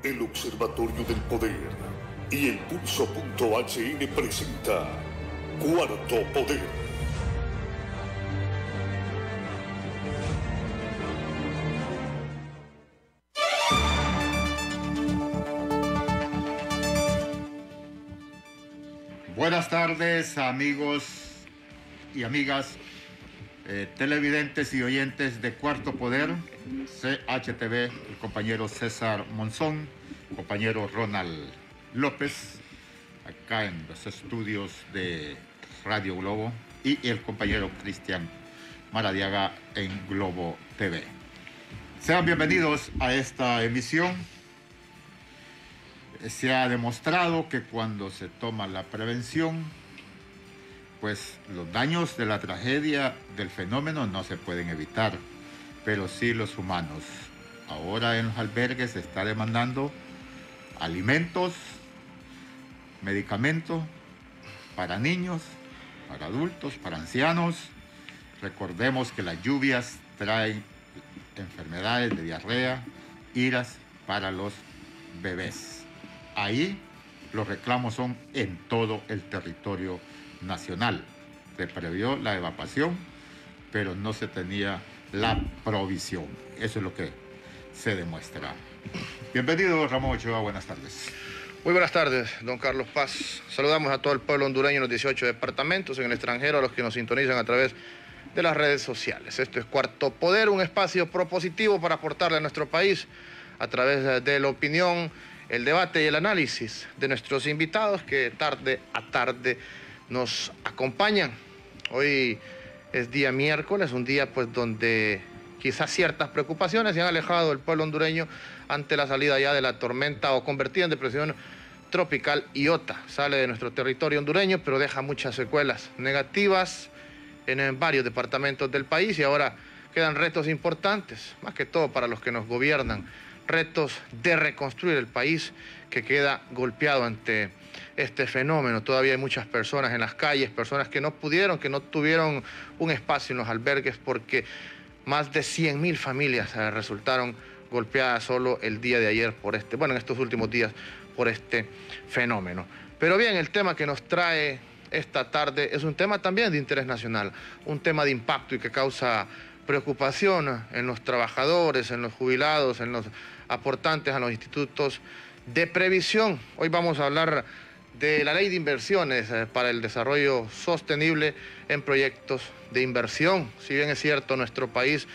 El Observatorio del Poder y el Pulso.hn presenta Cuarto Poder. Buenas tardes, amigos y amigas, televidentes y oyentes de Cuarto Poder, CHTV, el compañero César Monzón, compañero Ronald López, acá en los estudios de Radio Globo, y el compañero Cristian Maradiaga en Globo TV. Sean bienvenidos a esta emisión. Se ha demostrado que cuando se toma la prevención, pues los daños de la tragedia del fenómeno no se pueden evitar, pero sí los humanos. Ahora en los albergues se está demandando alimentos, medicamentos para niños, para adultos, para ancianos. Recordemos que las lluvias traen enfermedades de diarrea, iras para los bebés. Ahí los reclamos son en todo el territorio nacional. Se previó la evacuación, pero no se tenía la provisión. Eso es lo que se demuestra. Bienvenido, Ramón Ochoa, buenas tardes. Muy buenas tardes, don Carlos Paz. Saludamos a todo el pueblo hondureño en los 18 departamentos, en el extranjero, a los que nos sintonizan a través de las redes sociales. Esto es Cuarto Poder, un espacio propositivo para aportarle a nuestro país a través de la opinión, el debate y el análisis de nuestros invitados que tarde a tarde nos acompañan. Hoy es día miércoles, un día pues donde quizás ciertas preocupaciones se han alejado del pueblo hondureño ante la salida ya de la tormenta o convertida en depresión tropical Iota. Sale de nuestro territorio hondureño, pero deja muchas secuelas negativas en varios departamentos del país y ahora quedan retos importantes, más que todo para los que nos gobiernan. Retos de reconstruir el país que queda golpeado ante este fenómeno. Todavía hay muchas personas en las calles, personas que no pudieron, que no tuvieron un espacio en los albergues porque más de 100.000 familias resultaron golpeadas solo el día de ayer por en estos últimos días por este fenómeno. Pero bien, el tema que nos trae esta tarde es un tema también de interés nacional, un tema de impacto y que causa preocupación en los trabajadores, en los jubilados, en los aportantes a los institutos de previsión. Hoy vamos a hablar de la ley de inversiones para el desarrollo sostenible en proyectos de inversión. Si bien es cierto, nuestro país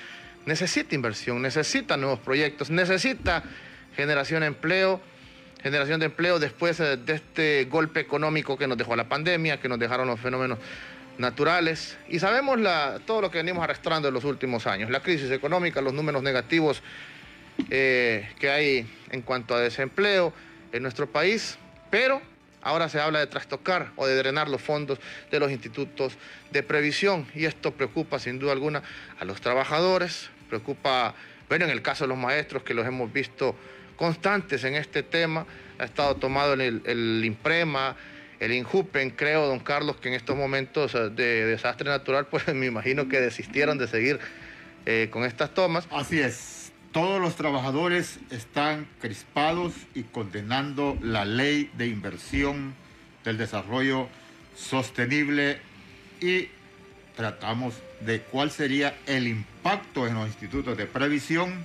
necesita inversión, necesita nuevos proyectos, necesita generación de empleo después de este golpe económico que nos dejó la pandemia, que nos dejaron los fenómenos naturales, y sabemos todo lo que venimos arrastrando en los últimos años, la crisis económica, los números negativos que hay en cuanto a desempleo en nuestro país, pero ahora se habla de trastocar o de drenar los fondos de los institutos de previsión, y esto preocupa sin duda alguna a los trabajadores, preocupa, en el caso de los maestros, que los hemos visto constantes en este tema. Ha estado tomado el INPREMA, el INJUPEN, creo, don Carlos, que en estos momentos de desastre natural, pues me imagino que desistieron de seguir con estas tomas. Así es. Todos los trabajadores están crispados y condenando la ley de inversión del desarrollo sostenible, y tratamos de cuál sería el impacto en los institutos de previsión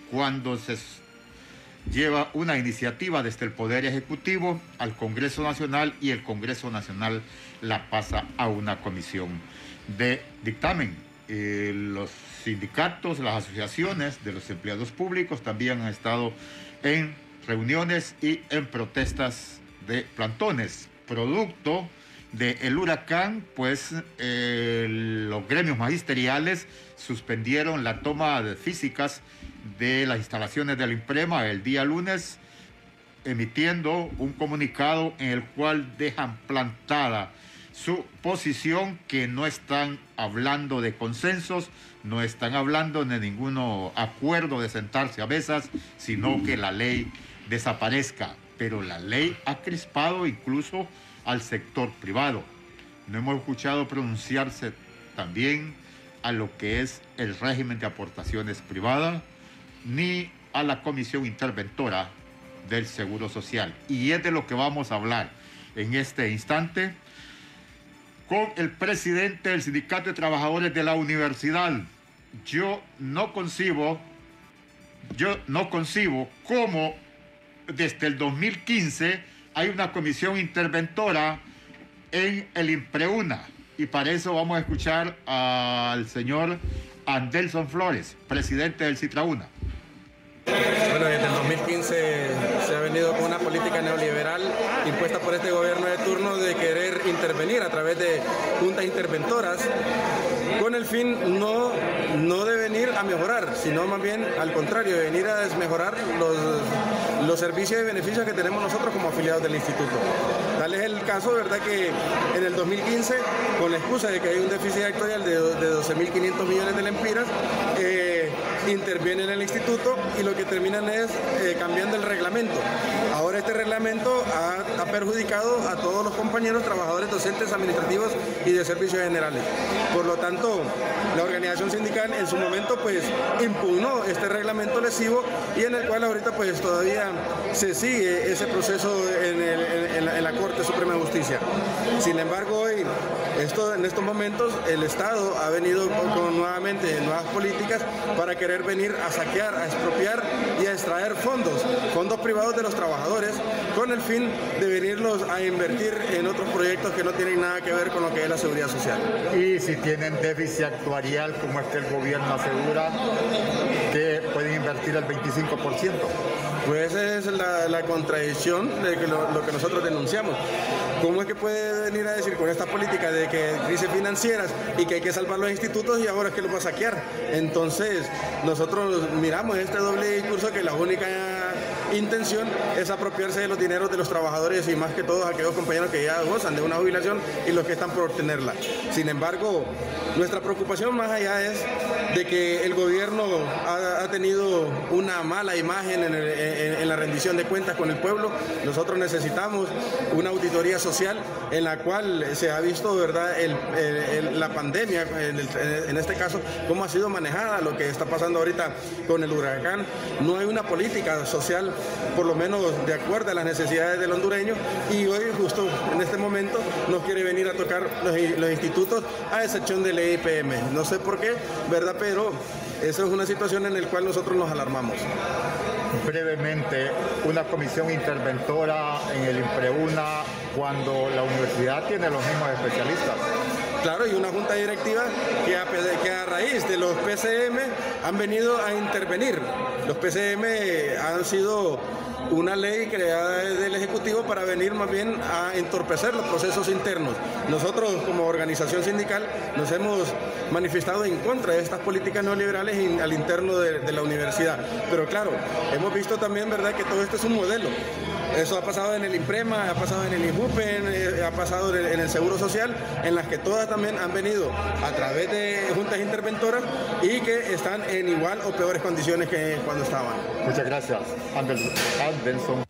cuando se lleva una iniciativa desde el Poder Ejecutivo al Congreso Nacional y el Congreso Nacional la pasa a una comisión de dictamen. Los sindicatos, las asociaciones de los empleados públicos también han estado en reuniones y en protestas de plantones. Producto del huracán, pues los gremios magisteriales suspendieron la toma de físicas de las instalaciones del INPREMA el día lunes, emitiendo un comunicado en el cual dejan plantada su posición, que no están hablando de consensos, no están hablando de ningún acuerdo de sentarse a mesas, sino que la ley desaparezca. Pero la ley ha crispado incluso al sector privado. No hemos escuchado pronunciarse también a lo que es el régimen de aportaciones privadas, ni a la comisión interventora del Seguro Social. Y es de lo que vamos a hablar en este instante con el presidente del Sindicato de Trabajadores de la Universidad. Yo no concibo cómo desde el 2015 hay una comisión interventora en el INPREUNA, y para eso vamos a escuchar al señor Anderson Flores, presidente del CITRAUNA. Bueno, desde el 2015 se ha venido con una política neoliberal impuesta por este gobierno de turno de querer intervenir a través de juntas interventoras con el fin no de venir a mejorar, sino más bien al contrario, de venir a desmejorar los servicios y beneficios que tenemos nosotros como afiliados del instituto. Tal es el caso, ¿verdad?, que en el 2015, con la excusa de que hay un déficit actuarial de 12.500 millones de lempiras, intervienen en el instituto y lo que terminan es cambiando el reglamento. Ahora este reglamento ha perjudicado a todos los compañeros, trabajadores, docentes, administrativos y de servicios generales. Por lo tanto, la organización sindical en su momento pues impugnó este reglamento lesivo y en el cual ahorita pues todavía se sigue ese proceso en la Corte Suprema de Justicia. Sin embargo, hoy, en estos momentos, el Estado ha venido con nuevamente nuevas políticas para querer venir a saquear, a expropiar y a extraer fondos privados de los trabajadores con el fin de venirlos a invertir en otros proyectos que no tienen nada que ver con lo que es la seguridad social. Y si tienen déficit actuarial, como es que el gobierno asegura que pueden invertir el 25%. Pues esa es la contradicción de lo que nosotros denunciamos. ¿Cómo es que puede venir a decir con esta política de que crisis financieras y que hay que salvar los institutos y ahora es que los va a saquear? Entonces, nosotros miramos este doble discurso que la única intención es apropiarse de los dineros de los trabajadores y más que todos aquellos compañeros que ya gozan de una jubilación y los que están por obtenerla. Sin embargo, nuestra preocupación más allá es de que el gobierno ha tenido una mala imagen en la rendición de cuentas con el pueblo. Nosotros necesitamos una auditoría social en la cual se ha visto, ¿verdad?, la pandemia, en este caso, cómo ha sido manejada, lo que está pasando ahorita con el huracán. No hay una política social, por lo menos de acuerdo a las necesidades del hondureño, y hoy justo en este momento nos quiere venir a tocar los institutos a excepción de la IPM. No sé por qué, ¿verdad?, pero eso es una situación en la cual nosotros nos alarmamos. Brevemente, una comisión interventora en el INPREUNA cuando la universidad tiene los mismos especialistas. Claro, y una junta directiva que a raíz de los PCM han venido a intervenir. Los PCM han sido una ley creada del Ejecutivo para venir más bien a entorpecer los procesos internos. Nosotros como organización sindical nos hemos manifestado en contra de estas políticas neoliberales al interno de la universidad. Pero claro, hemos visto también, ¿verdad?, que todo esto es un modelo. Eso ha pasado en el INPREMA, ha pasado en el INJUPEN, ha pasado en el Seguro Social, en las que todas también han venido a través de juntas interventoras y que están en igual o peores condiciones que cuando estaban. Muchas gracias, Anderson.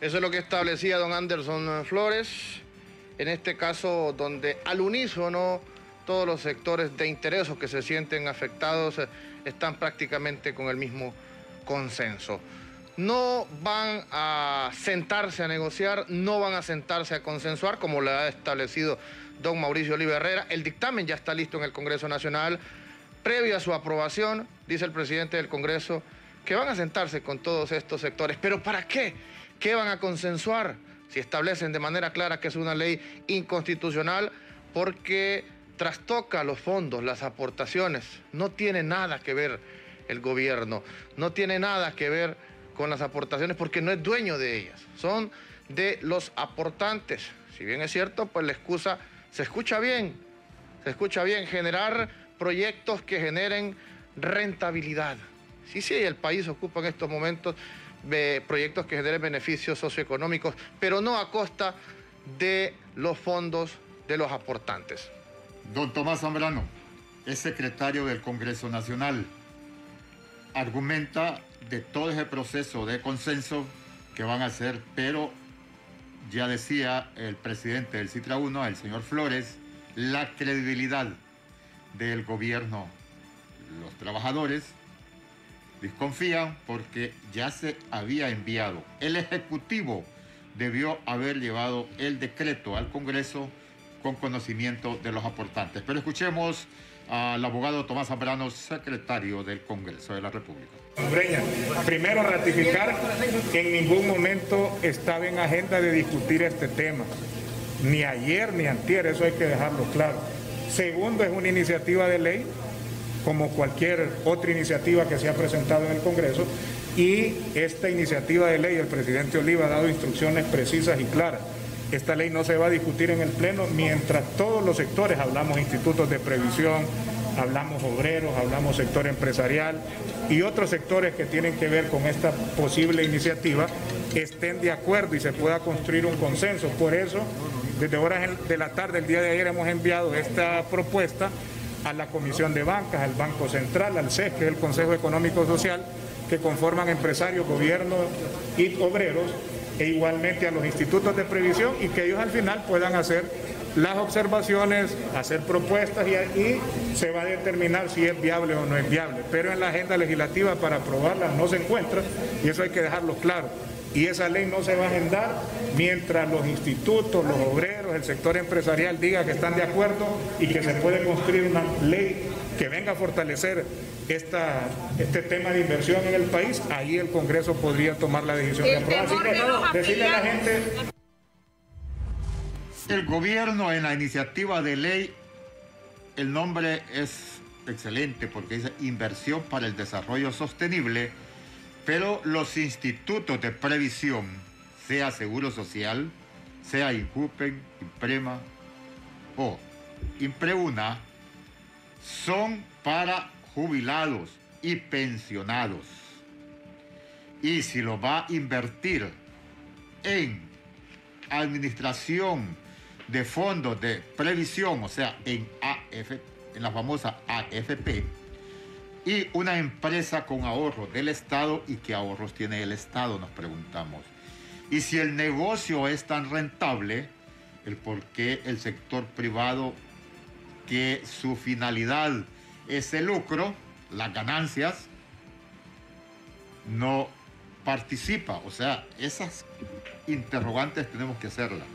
Eso es lo que establecía don Anderson Flores, en este caso donde al unísono todos los sectores de interés o que se sienten afectados están prácticamente con el mismo consenso. No van a sentarse a negociar, no van a sentarse a consensuar, como lo ha establecido don Mauricio Oliva Herrera. El dictamen ya está listo en el Congreso Nacional. Previo a su aprobación, dice el presidente del Congreso, que van a sentarse con todos estos sectores. ¿Pero para qué? ¿Qué van a consensuar? Si establecen de manera clara que es una ley inconstitucional porque trastoca los fondos, las aportaciones. No tiene nada que ver el gobierno, no tiene nada que ver con las aportaciones porque no es dueño de ellas, son de los aportantes. Si bien es cierto, pues la excusa se escucha bien, generar proyectos que generen rentabilidad. Sí, el país ocupa en estos momentos proyectos que generen beneficios socioeconómicos, pero no a costa de los fondos de los aportantes. Don Tomás Zambrano es secretario del Congreso Nacional. Argumenta de todo ese proceso de consenso que van a hacer, pero ya decía el presidente del CITRAUNA, el señor Flores, la credibilidad del gobierno los trabajadores desconfían porque ya se había enviado. El Ejecutivo debió haber llevado el decreto al Congreso con conocimiento de los aportantes. Pero escuchemos al abogado Tomás Zambrano, secretario del Congreso de la República. Primero, ratificar que en ningún momento estaba en agenda de discutir este tema. Ni ayer ni antier, eso hay que dejarlo claro. Segundo, es una iniciativa de ley, como cualquier otra iniciativa que se ha presentado en el Congreso, y esta iniciativa de ley, el presidente Oliva ha dado instrucciones precisas y claras. Esta ley no se va a discutir en el Pleno mientras todos los sectores, hablamos institutos de previsión, hablamos obreros, hablamos sector empresarial y otros sectores que tienen que ver con esta posible iniciativa, estén de acuerdo y se pueda construir un consenso. Por eso, desde horas de la tarde, el día de ayer, hemos enviado esta propuesta a la Comisión de Bancas, al Banco Central, al CES, que es el Consejo Económico Social, que conforman empresarios, gobiernos y obreros, e igualmente a los institutos de previsión, y que ellos al final puedan hacer las observaciones, hacer propuestas y se va a determinar si es viable o no es viable. Pero en la agenda legislativa para aprobarla no se encuentra, y eso hay que dejarlo claro. Y esa ley no se va a agendar mientras los institutos, los obreros, el sector empresarial diga que están de acuerdo y que se puede construir una ley que venga a fortalecer este tema de inversión en el país. Ahí el Congreso podría tomar la decisión de aprobar. Así que decirle a la gente... El gobierno en la iniciativa de ley, el nombre es excelente porque dice Inversión para el Desarrollo Sostenible, pero los institutos de previsión, sea Seguro Social, sea INJUPEN, IMPREMA o IMPREUNA, son para jubilados y pensionados. Y si lo va a invertir en administración de fondos de previsión, o sea, en la famosa AFP, y una empresa con ahorros del Estado, ¿y qué ahorros tiene el Estado?, nos preguntamos. Y si el negocio es tan rentable, el por qué el sector privado, que su finalidad es el lucro, las ganancias, no participa. O sea, esas interrogantes tenemos que hacerlas.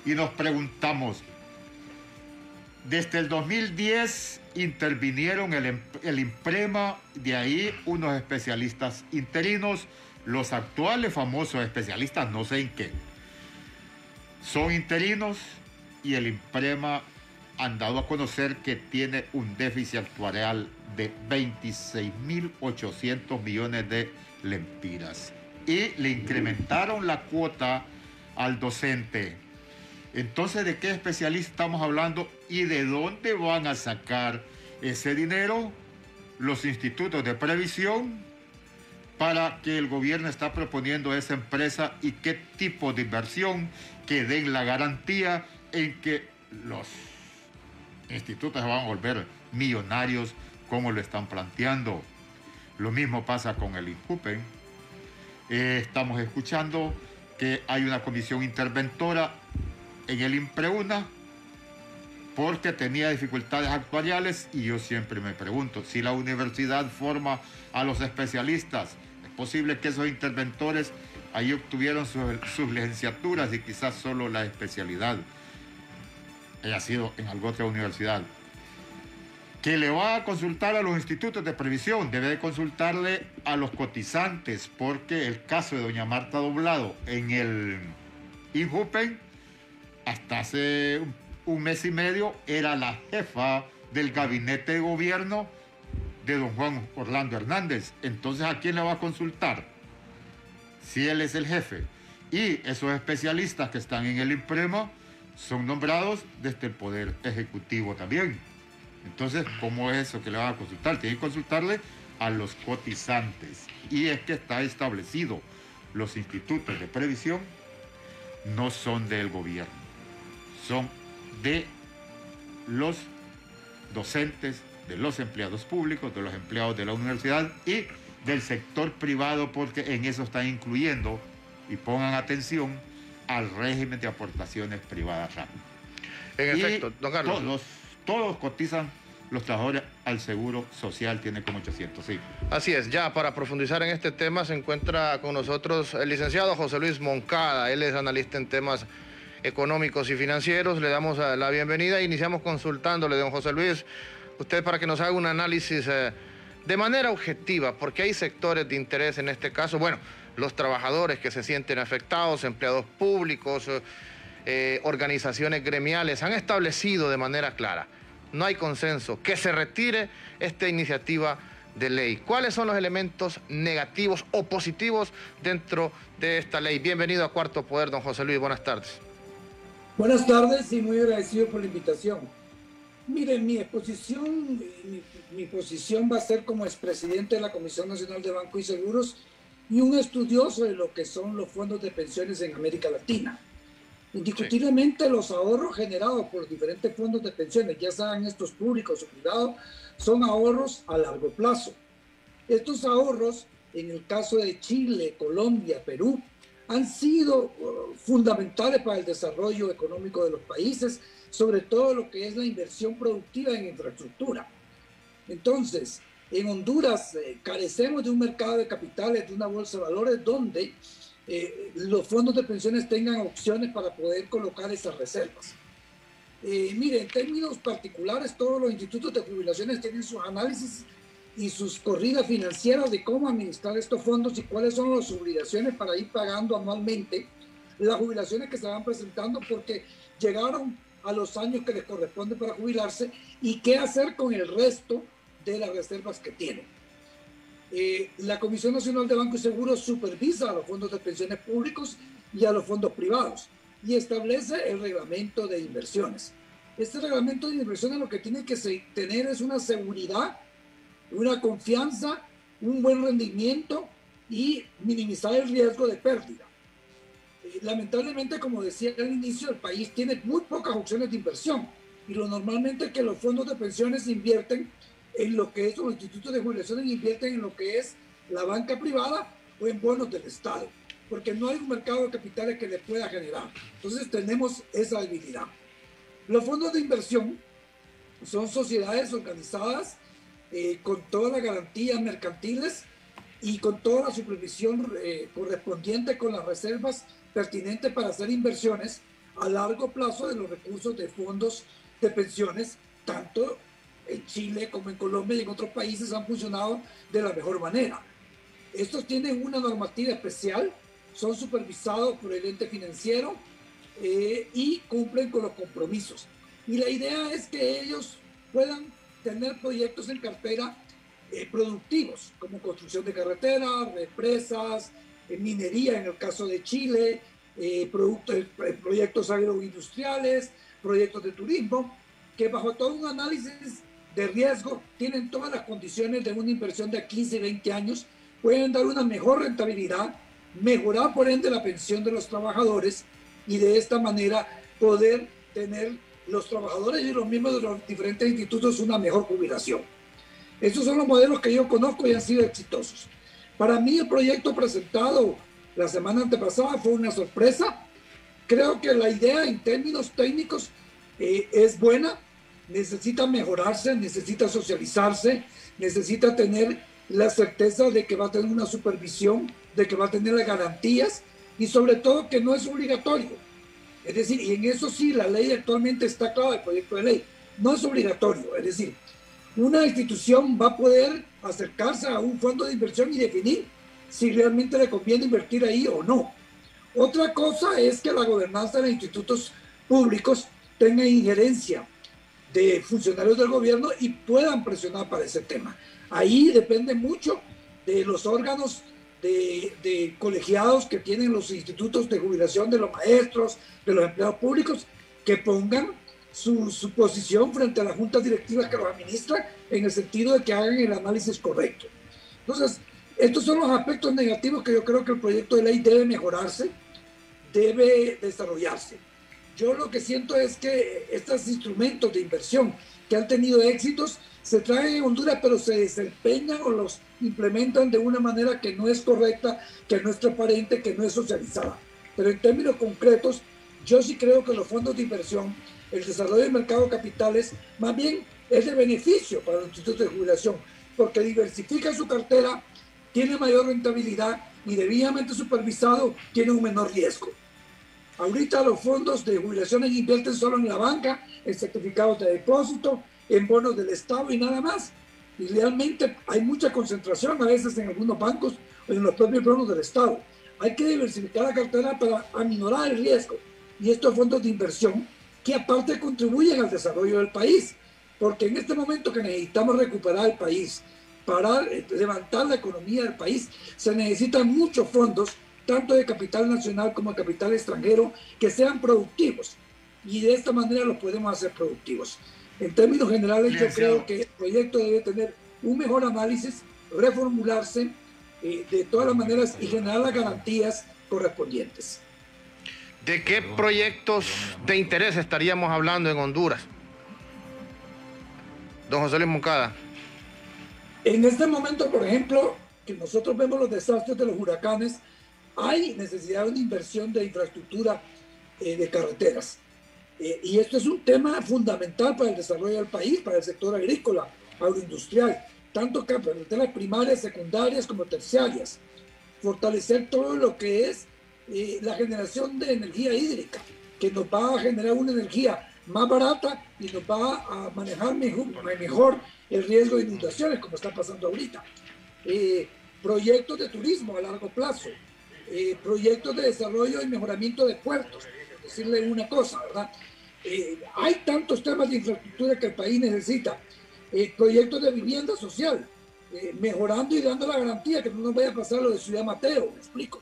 Y nos preguntamos, desde el 2010 intervinieron el IMPREMA, de ahí unos especialistas interinos, los actuales famosos especialistas, no sé en qué, son interinos, y el IMPREMA han dado a conocer que tiene un déficit actuarial de 26.800 millones de lempiras. Y le incrementaron la cuota al docente. Entonces, ¿de qué especialista estamos hablando y de dónde van a sacar ese dinero los institutos de previsión para que el gobierno está proponiendo a esa empresa, y qué tipo de inversión que den la garantía en que los institutos se van a volver millonarios como lo están planteando? Lo mismo pasa con el INJUPEN. Estamos escuchando que hay una comisión interventora en el IMPREUNA porque tenía dificultades actuariales, y yo siempre me pregunto, si la universidad forma a los especialistas, es posible que esos interventores ahí obtuvieron sus licenciaturas y quizás solo la especialidad haya sido en alguna otra universidad. Que le va a consultar a los institutos de previsión, debe de consultarle a los cotizantes, porque el caso de doña Marta Doblado en el INJUPEN, hasta hace un mes y medio, era la jefa del gabinete de gobierno de don Juan Orlando Hernández. Entonces, ¿a quién le va a consultar? Si él es el jefe. Y esos especialistas que están en el IMPREMA son nombrados desde el Poder Ejecutivo también. Entonces, ¿cómo es eso que le van a consultar? Tienen que consultarle a los cotizantes. Y es que está establecido, los institutos de previsión no son del gobierno, son de los docentes, de los empleados públicos, de los empleados de la universidad y del sector privado, porque en eso están incluyendo, y pongan atención, al régimen de aportaciones privadas. En efecto, don Carlos. Todos cotizan los trabajadores al Seguro Social tiene como 800, sí. Así es, ya para profundizar en este tema se encuentra con nosotros el licenciado José Luis Moncada. Él es analista en temas económicos y financieros. Le damos la bienvenida e iniciamos consultándole, don José Luis, usted para que nos haga un análisis de manera objetiva, porque hay sectores de interés en este caso. Bueno, los trabajadores que se sienten afectados, empleados públicos, organizaciones gremiales, han establecido de manera clara, no hay consenso, que se retire esta iniciativa de ley. ¿Cuáles son los elementos negativos o positivos dentro de esta ley? Bienvenido a Cuarto Poder, don José Luis, buenas tardes. Buenas tardes y muy agradecido por la invitación. Miren, mi posición va a ser como expresidente de la Comisión Nacional de Banco y Seguros y un estudioso de lo que son los fondos de pensiones en América Latina. Indiscutiblemente, los ahorros generados por diferentes fondos de pensiones, ya sean estos públicos o privados, son ahorros a largo plazo. Estos ahorros, en el caso de Chile, Colombia, Perú, han sido fundamentales para el desarrollo económico de los países, sobre todo lo que es la inversión productiva en infraestructura. Entonces, en Honduras carecemos de un mercado de capitales, de una bolsa de valores donde los fondos de pensiones tengan opciones para poder colocar esas reservas. Mire, en términos particulares, todos los institutos de jubilaciones tienen sus análisis y sus corridas financieras de cómo administrar estos fondos y cuáles son las obligaciones para ir pagando anualmente las jubilaciones que se van presentando porque llegaron a los años que les corresponde para jubilarse y qué hacer con el resto de las reservas que tienen. La Comisión Nacional de Banco y Seguros supervisa a los fondos de pensiones públicos y a los fondos privados y establece el reglamento de inversiones. Este reglamento de inversiones lo que tiene que tener es una seguridad, una confianza, un buen rendimiento y minimizar el riesgo de pérdida. Lamentablemente, como decía al inicio, el país tiene muy pocas opciones de inversión y lo normalmente es que los fondos de pensiones invierten en lo que es, los institutos de jubilaciones invierten en lo que es la banca privada o en bonos del Estado, porque no hay un mercado de capitales que les pueda generar. Entonces tenemos esa debilidad. Los fondos de inversión son sociedades organizadas con todas las garantías mercantiles y con toda la supervisión correspondiente con las reservas pertinentes para hacer inversiones a largo plazo de los recursos de fondos de pensiones, tanto en Chile como en Colombia y en otros países han funcionado de la mejor manera. Estos tienen una normativa especial, son supervisados por el ente financiero y cumplen con los compromisos. Y la idea es que ellos puedan tener proyectos en cartera productivos, como construcción de carreteras, represas, minería en el caso de Chile, proyectos agroindustriales, proyectos de turismo, que bajo todo un análisis de riesgo tienen todas las condiciones de una inversión de 15 y 20 años, pueden dar una mejor rentabilidad, mejorar por ende la pensión de los trabajadores y de esta manera poder tener los trabajadores y los miembros de los diferentes institutos una mejor jubilación. Estos son los modelos que yo conozco y han sido exitosos. Para mí el proyecto presentado la semana antepasada fue una sorpresa. Creo que la idea en términos técnicos es buena, necesita mejorarse, necesita socializarse, necesita tener la certeza de que va a tener una supervisión, de que va a tener las garantías y sobre todo que no es obligatorio. Es decir, y en eso sí, la ley actualmente está clara, el proyecto de ley, no es obligatorio. Es decir, una institución va a poder acercarse a un fondo de inversión y definir si realmente le conviene invertir ahí o no. Otra cosa es que la gobernanza de los institutos públicos tenga injerencia de funcionarios del gobierno y puedan presionar para ese tema. Ahí depende mucho de los órganos de colegiados que tienen los institutos de jubilación de los maestros, de los empleados públicos, que pongan su posición frente a las juntas directivas que los administran en el sentido de que hagan el análisis correcto. Entonces, estos son los aspectos negativos que yo creo que el proyecto de ley debe mejorarse, debe desarrollarse. Yo lo que siento es que estos instrumentos de inversión que han tenido éxitos se traen en Honduras, pero se desempeñan o los implementan de una manera que no es correcta, que no es transparente, que no es socializada. Pero en términos concretos, yo sí creo que los fondos de inversión, el desarrollo del mercado de capitales, más bien es de beneficio para los institutos de jubilación, porque diversifica su cartera, tiene mayor rentabilidad y debidamente supervisado tiene un menor riesgo. Ahorita los fondos de jubilaciones invierten solo en la banca, en certificados de depósito, en bonos del Estado y nada más. Y realmente hay mucha concentración a veces en algunos bancos o en los propios bonos del Estado. Hay que diversificar la cartera para aminorar el riesgo. Y estos fondos de inversión que aparte contribuyen al desarrollo del país, porque en este momento que necesitamos recuperar el país, para levantar la economía del país, se necesitan muchos fondos, tanto de capital nacional como de capital extranjero, que sean productivos. Y de esta manera los podemos hacer productivos. En términos generales, yo creo que el proyecto debe tener un mejor análisis, reformularse de todas las maneras y generar las garantías correspondientes. ¿De qué proyectos de interés estaríamos hablando en Honduras? Don José Luis Moncada. En este momento, por ejemplo, que nosotros vemos los desastres de los huracanes, hay necesidad de una inversión de infraestructura de carreteras. Y esto es un tema fundamental para el desarrollo del país, para el sector agrícola, agroindustrial, tanto carreteras primarias, secundarias como terciarias. Fortalecer todo lo que es la generación de energía hídrica, que nos va a generar una energía más barata y nos va a manejar mejor el riesgo de inundaciones, como está pasando ahorita. Proyectos de turismo a largo plazo, proyectos de desarrollo y mejoramiento de puertos, por decirle una cosa, ¿verdad? Hay tantos temas de infraestructura que el país necesita. Proyectos de vivienda social, mejorando y dando la garantía que no nos vaya a pasar lo de Ciudad Mateo, me explico.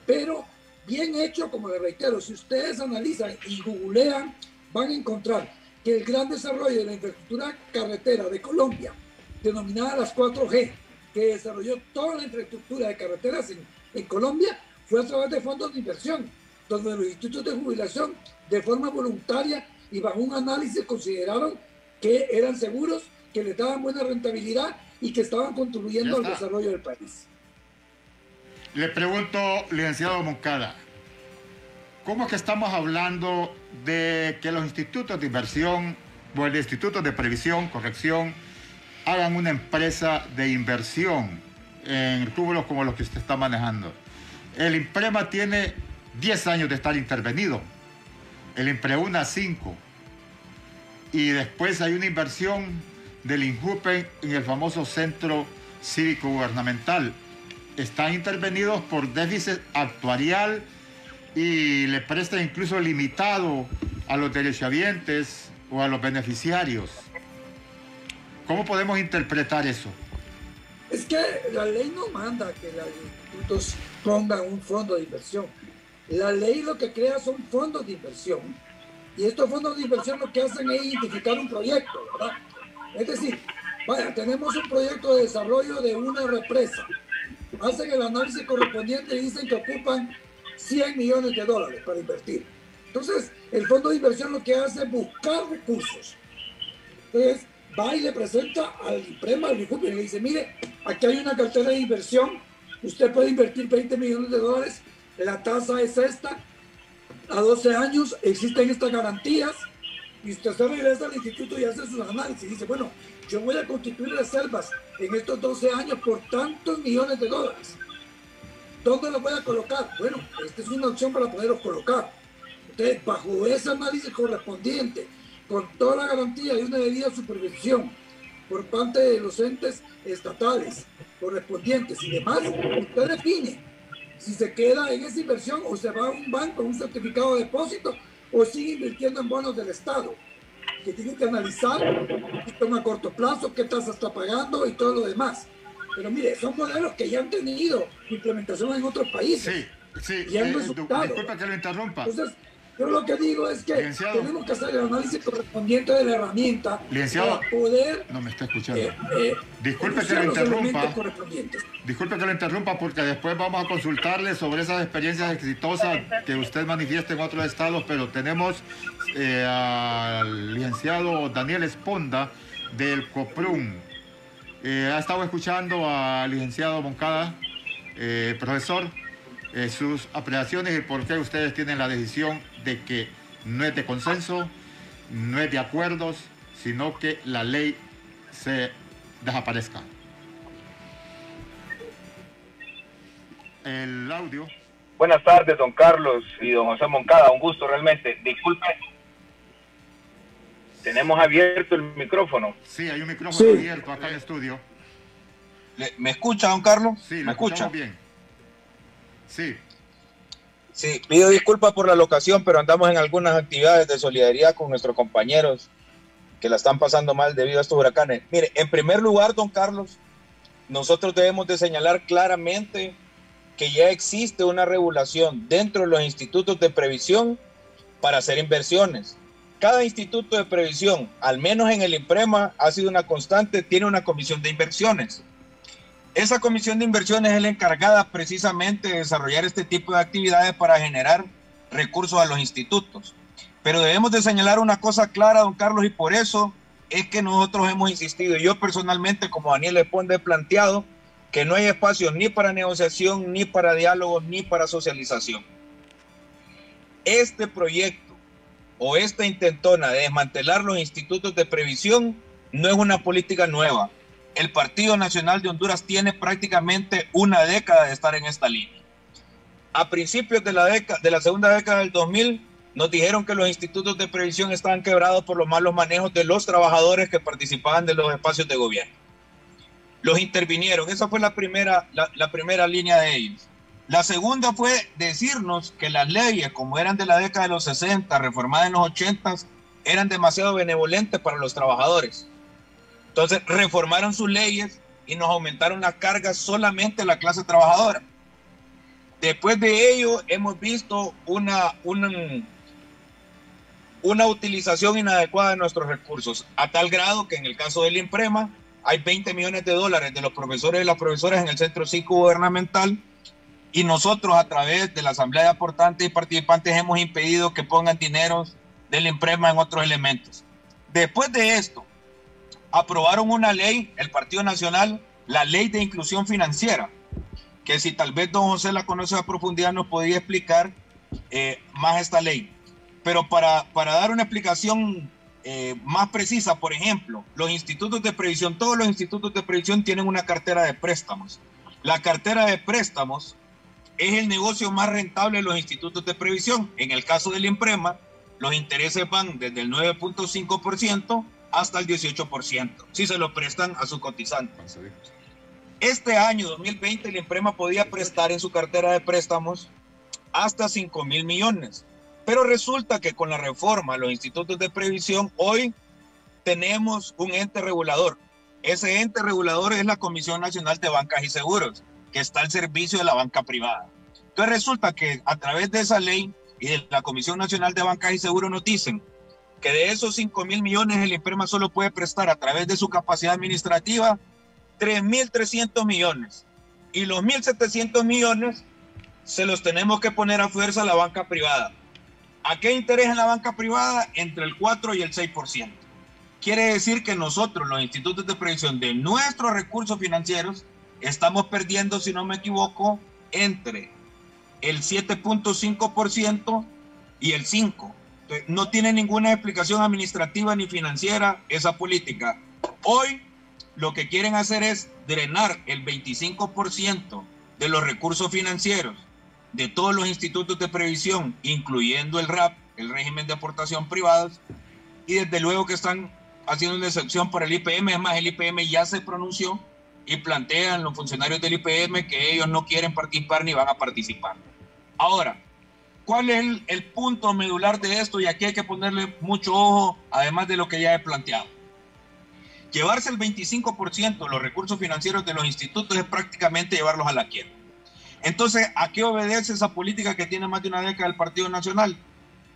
Pero bien hecho, como les reitero, si ustedes analizan y googlean, van a encontrar que el gran desarrollo de la infraestructura carretera de Colombia, denominada las 4G, que desarrolló toda la infraestructura de carreteras en Colombia, fue a través de fondos de inversión, donde los institutos de jubilación, de forma voluntaria y bajo un análisis, consideraron que eran seguros, que les daban buena rentabilidad y que estaban contribuyendo al desarrollo del país. Le pregunto, licenciado Moncada, ¿cómo es que estamos hablando de que los institutos de inversión o el instituto de previsión, corrección, hagan una empresa de inversión en rubros como los que usted está manejando? El INPREMA tiene 10 años de estar intervenido, el INPREUNA 5, y después hay una inversión del INJUPE en el famoso Centro Cívico Gubernamental. Están intervenidos por déficit actuarial y le presta incluso limitado a los derechohabientes o a los beneficiarios. ¿Cómo podemos interpretar eso? Es que la ley no manda que los institutos pongan un fondo de inversión. La ley lo que crea son fondos de inversión. Y estos fondos de inversión lo que hacen es identificar un proyecto, ¿verdad? Es decir, vaya, tenemos un proyecto de desarrollo de una represa. Hacen el análisis correspondiente y dicen que ocupan $100 millones para invertir. Entonces, el fondo de inversión lo que hace es buscar recursos. Entonces, va y le presenta al INPREMA, al INJUPE, y le dice, mire, aquí hay una cartera de inversión, usted puede invertir $20 millones, la tasa es esta, a 12 años existen estas garantías, y usted se regresa al instituto y hace sus análisis y dice, bueno, yo voy a constituir reservas en estos 12 años por tantos $millones. ¿Dónde los voy a colocar? Bueno, esta es una opción para poderlos colocar. Entonces, bajo ese análisis correspondiente, con toda la garantía de una debida supervisión por parte de los entes estatales correspondientes y demás, usted define si se queda en esa inversión o se va a un banco, un certificado de depósito, o sigue invirtiendo en bonos del Estado, que tiene que analizar qué toma a corto plazo, qué tasa está pagando y todo lo demás. Pero mire, son modelos que ya han tenido implementación en otros países. Sí, y han resultado. Disculpa que lo interrumpa. Entonces, yo lo que digo es que tenemos que hacer el análisis correspondiente de la herramienta para poder... No me está escuchando. Disculpe que lo interrumpa. Disculpe que lo interrumpa porque después vamos a consultarle sobre esas experiencias exitosas que usted manifiesta en otros estados, pero tenemos al licenciado Daniel Esponda del COPRUM. Ha estado escuchando al licenciado Moncada, profesor, sus apreciaciones y por qué ustedes tienen la decisión de que no es de consenso, no es de acuerdos, sino que la ley se desaparezca. El audio. Buenas tardes, don Carlos y don José Moncada, un gusto realmente. Disculpe, tenemos abierto el micrófono. Sí, hay un micrófono abierto acá en el estudio. ¿Me escucha, don Carlos? Sí, ¿me escucha? Bien. Sí. Sí, pido disculpas por la locación, pero andamos en algunas actividades de solidaridad con nuestros compañeros que la están pasando mal debido a estos huracanes. Mire, en primer lugar, don Carlos, nosotros debemos de señalar claramente que ya existe una regulación dentro de los institutos de previsión para hacer inversiones. Cada instituto de previsión, al menos en el INPREMA, ha sido una constante, tiene una comisión de inversiones. Esa comisión de inversiones es la encargada precisamente de desarrollar este tipo de actividades para generar recursos a los institutos. Pero debemos de señalar una cosa clara, don Carlos, y por eso es que nosotros hemos insistido. Yo personalmente, como Daniel Esponda, he planteado que no hay espacio ni para negociación, ni para diálogo, ni para socialización. Este proyecto o esta intentona de desmantelar los institutos de previsión no es una política nueva. El Partido Nacional de Honduras tiene prácticamente una década de estar en esta línea. A principios de la segunda década del 2000, nos dijeron que los institutos de previsión estaban quebrados por los malos manejos de los trabajadores que participaban de los espacios de gobierno. Los intervinieron, esa fue la primera línea de ellos. La segunda fue decirnos que las leyes, como eran de la década de los 60, reformadas en los 80, eran demasiado benevolentes para los trabajadores. Entonces reformaron sus leyes y nos aumentaron las cargas solamente a la clase trabajadora. Después de ello hemos visto una utilización inadecuada de nuestros recursos, a tal grado que en el caso del INPREMA hay 20 millones de dólares de los profesores y las profesoras en el centro psicogubernamental, y nosotros a través de la Asamblea de Aportantes y Participantes hemos impedido que pongan dineros del INPREMA en otros elementos. Después de esto, aprobaron una ley, el Partido Nacional, la Ley de Inclusión Financiera, que si tal vez don José la conoce a profundidad nos podría explicar más esta ley. Pero para dar una explicación más precisa, por ejemplo, los institutos de previsión, todos los institutos de previsión tienen una cartera de préstamos. La cartera de préstamos es el negocio más rentable de los institutos de previsión. En el caso del INPREMA, los intereses van desde el 9.5% hasta el 18%, si se lo prestan a sus cotizantes. Este año 2020 el INPREMA podía prestar en su cartera de préstamos hasta 5,000 millones. Pero resulta que con la reforma a los institutos de previsión, hoy tenemos un ente regulador. Ese ente regulador es la Comisión Nacional de Bancas y Seguros, que está al servicio de la banca privada. Entonces resulta que a través de esa ley y de la Comisión Nacional de Bancas y Seguros nos dicen que de esos 5,000 millones el INPREMA solo puede prestar a través de su capacidad administrativa 3,300 millones. Y los 1,700 millones se los tenemos que poner a fuerza a la banca privada. ¿A qué interés en la banca privada? Entre el 4 y el 6%. Quiere decir que nosotros, los institutos de previsión de nuestros recursos financieros, estamos perdiendo, si no me equivoco, entre el 7.5% y el 5%. No tiene ninguna explicación administrativa ni financiera esa política. Hoy lo que quieren hacer es drenar el 25% de los recursos financieros de todos los institutos de previsión, incluyendo el RAP, el régimen de aportación privadas, y desde luego que están haciendo una excepción para el IPM. Es más, el IPM ya se pronunció y plantean los funcionarios del IPM que ellos no quieren participar ni van a participar. Ahora, ¿cuál es el punto medular de esto? Y aquí hay que ponerle mucho ojo, además de lo que ya he planteado. Llevarse el 25% de los recursos financieros de los institutos es prácticamente llevarlos a la quiebra. Entonces, ¿a qué obedece esa política que tiene más de una década el Partido Nacional?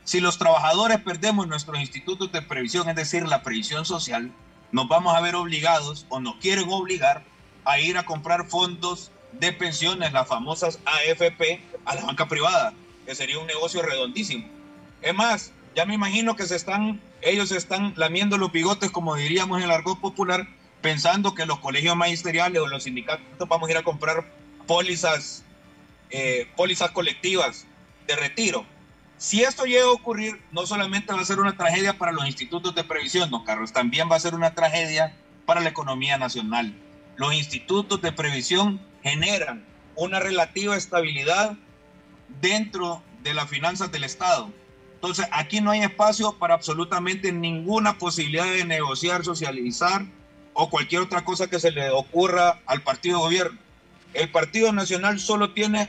Si los trabajadores perdemos nuestros institutos de previsión, es decir, la previsión social, nos vamos a ver obligados, o nos quieren obligar, a ir a comprar fondos de pensiones, las famosas AFP, a la banca privada, que sería un negocio redondísimo. Es más, ya me imagino que ellos se están lamiendo los bigotes, como diríamos en el argot popular, pensando que los colegios magisteriales o los sindicatos vamos a ir a comprar pólizas colectivas de retiro. Si esto llega a ocurrir, no solamente va a ser una tragedia para los institutos de previsión, don Carlos, también va a ser una tragedia para la economía nacional. Los institutos de previsión generan una relativa estabilidad dentro de las finanzas del Estado. Entonces, aquí no hay espacio para absolutamente ninguna posibilidad de negociar, socializar o cualquier otra cosa que se le ocurra al partido de gobierno. El Partido Nacional solo tiene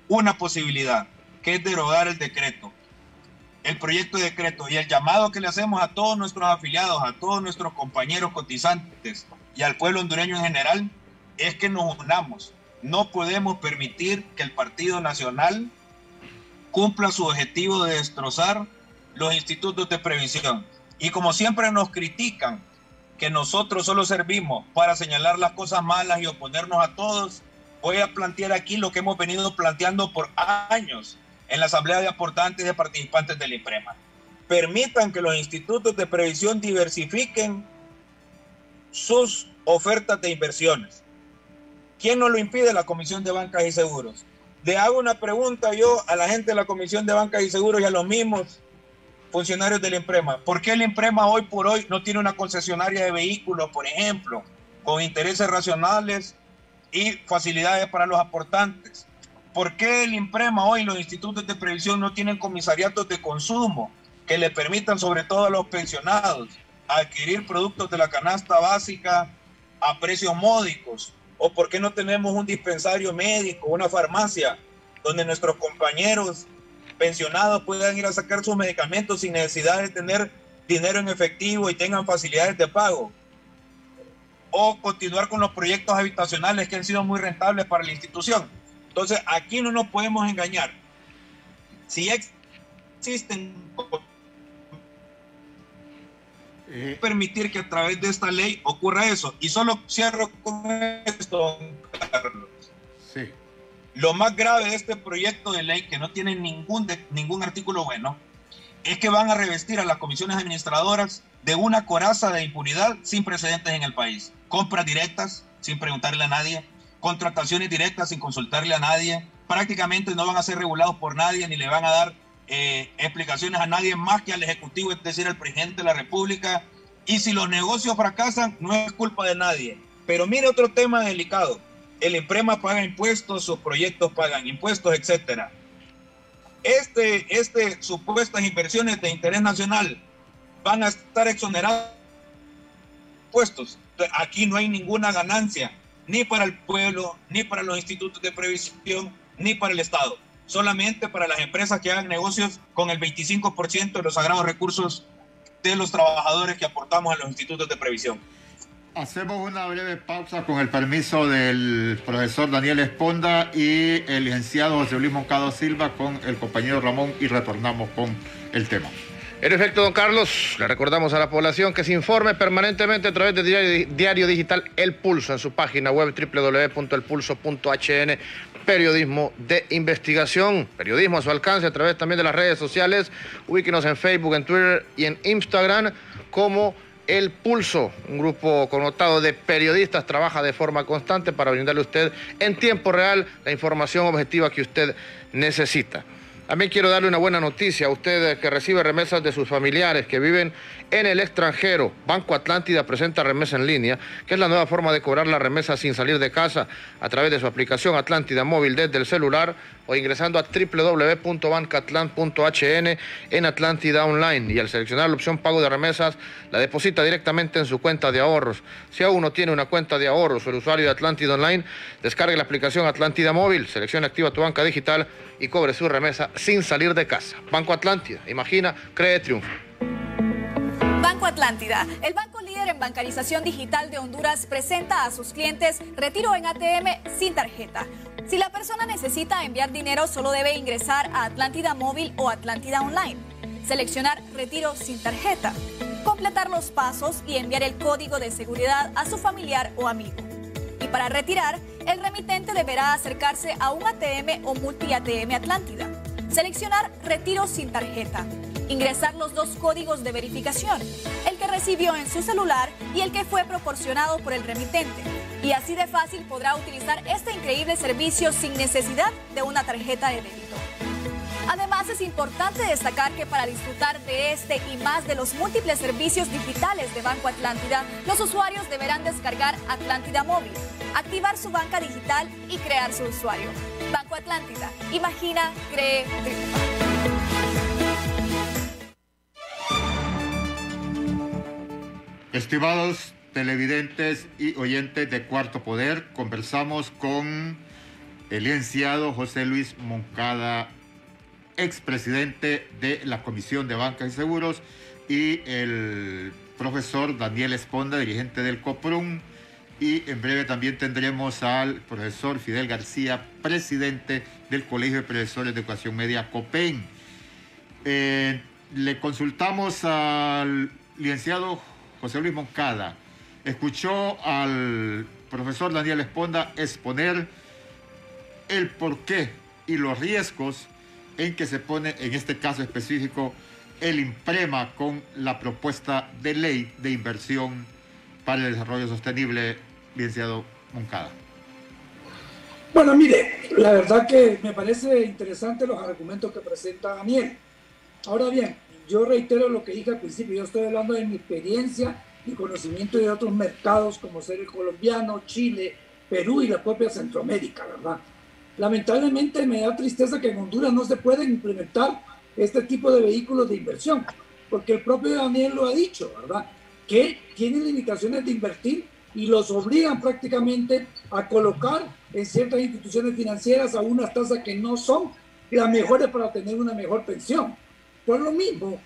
una posibilidad, que es derogar el decreto, el proyecto de decreto, y el llamado que le hacemos a todos nuestros afiliados, a todos nuestros compañeros cotizantes y al pueblo hondureño en general, es que nos unamos. No podemos permitir que el Partido Nacional cumpla su objetivo de destrozar los institutos de previsión. Y como siempre nos critican que nosotros solo servimos para señalar las cosas malas y oponernos a todos, voy a plantear aquí lo que hemos venido planteando por años en la Asamblea de Aportantes y de Participantes del INPREMA. Permitan que los institutos de previsión diversifiquen sus ofertas de inversiones. ¿Quién nos lo impide? La Comisión de Bancas y Seguros. Le hago una pregunta yo a la gente de la Comisión de Bancas y Seguros y a los mismos funcionarios del INPREMA. ¿Por qué el INPREMA hoy por hoy no tiene una concesionaria de vehículos, por ejemplo, con intereses racionales y facilidades para los aportantes? ¿Por qué el INPREMA hoy, los institutos de previsión, no tienen comisariatos de consumo que le permitan, sobre todo a los pensionados, adquirir productos de la canasta básica a precios módicos? ¿O por qué no tenemos un dispensario médico, una farmacia, donde nuestros compañeros pensionados puedan ir a sacar sus medicamentos sin necesidad de tener dinero en efectivo y tengan facilidades de pago? O continuar con los proyectos habitacionales que han sido muy rentables para la institución. Entonces, aquí no nos podemos engañar. Si existen, permitir que a través de esta ley ocurra eso. Y solo cierro con esto, don Carlos. Sí. Lo más grave de este proyecto de ley, que no tiene ningún artículo bueno, es que van a revestir a las comisiones administradoras de una coraza de impunidad sin precedentes en el país. Compras directas sin preguntarle a nadie, contrataciones directas sin consultarle a nadie, prácticamente no van a ser regulados por nadie ni le van a dar explicaciones a nadie más que al Ejecutivo, es decir, al presidente de la República. Y si los negocios fracasan, no es culpa de nadie. Pero mire otro tema delicado. El INPREMA paga impuestos, sus proyectos pagan impuestos, etcétera. Supuestas inversiones de interés nacional van a estar exoneradas de impuestos. Aquí no hay ninguna ganancia, ni para el pueblo, ni para los institutos de previsión, ni para el Estado. Solamente para las empresas que hagan negocios con el 25% de los sagrados recursos de los trabajadores que aportamos a los institutos de previsión. Hacemos una breve pausa con el permiso del profesor Daniel Esponda y el licenciado José Luis Moncada Silva con el compañero Ramón y retornamos con el tema. En efecto, don Carlos, le recordamos a la población que se informe permanentemente a través del diario digital El Pulso en su página web www.elpulso.hn. Periodismo de investigación, periodismo a su alcance a través también de las redes sociales. Ubíquenos en Facebook, en Twitter y en Instagram como El Pulso. Un grupo connotado de periodistas trabaja de forma constante para brindarle a usted en tiempo real la información objetiva que usted necesita. También quiero darle una buena noticia a usted que recibe remesas de sus familiares que viven en el extranjero. Banco Atlántida presenta remesa en línea, que es la nueva forma de cobrar la remesa sin salir de casa a través de su aplicación Atlántida móvil desde el celular o ingresando a www.bancatlant.hn en Atlántida Online. Y al seleccionar la opción pago de remesas, la deposita directamente en su cuenta de ahorros. Si aún no tiene una cuenta de ahorros o el usuario de Atlántida Online, descargue la aplicación Atlántida móvil, seleccione activa tu banca digital y cobre su remesa sin salir de casa. Banco Atlántida, imagina, cree, triunfa. Banco Atlántida, el banco líder en bancarización digital de Honduras, presenta a sus clientes retiro en ATM sin tarjeta. Si la persona necesita enviar dinero, solo debe ingresar a Atlántida móvil o Atlántida Online, seleccionar retiro sin tarjeta, completar los pasos y enviar el código de seguridad a su familiar o amigo. Y para retirar, el remitente deberá acercarse a un ATM o multi-ATM Atlántida, seleccionar retiro sin tarjeta, ingresar los dos códigos de verificación, el que recibió en su celular y el que fue proporcionado por el remitente. Y así de fácil podrá utilizar este increíble servicio sin necesidad de una tarjeta de débito. Además, es importante destacar que para disfrutar de este y más de los múltiples servicios digitales de Banco Atlántida, los usuarios deberán descargar Atlántida Móvil, activar su banca digital y crear su usuario. Banco Atlántida, imagina, cree, triunfa. Estimados televidentes y oyentes de Cuarto Poder, conversamos con el licenciado José Luis Moncada, expresidente de la Comisión de Bancas y Seguros, y el profesor Daniel Esponda, dirigente del COPRUM, y en breve también tendremos al profesor Fidel García, presidente del Colegio de Profesores de Educación Media, COPEN. Le consultamos al licenciado José Luis Moncada. Escuchó al profesor Daniel Esponda exponer el porqué y los riesgos en que se pone, en este caso específico, el INPREMA con la propuesta de ley de inversión para el desarrollo sostenible, licenciado Moncada. Bueno, mire, la verdad que me parece interesante los argumentos que presenta Daniel. Ahora bien, yo reitero lo que dije al principio, yo estoy hablando de mi experiencia y conocimiento de otros mercados como ser el colombiano, Chile, Perú y la propia Centroamérica, ¿verdad? Lamentablemente me da tristeza que en Honduras no se pueden implementar este tipo de vehículos de inversión, porque el propio Daniel lo ha dicho, ¿verdad? Que tienen limitaciones de invertir y los obligan prácticamente a colocar en ciertas instituciones financieras a unas tasas que no son las mejores para tener una mejor pensión. Por lo mismo,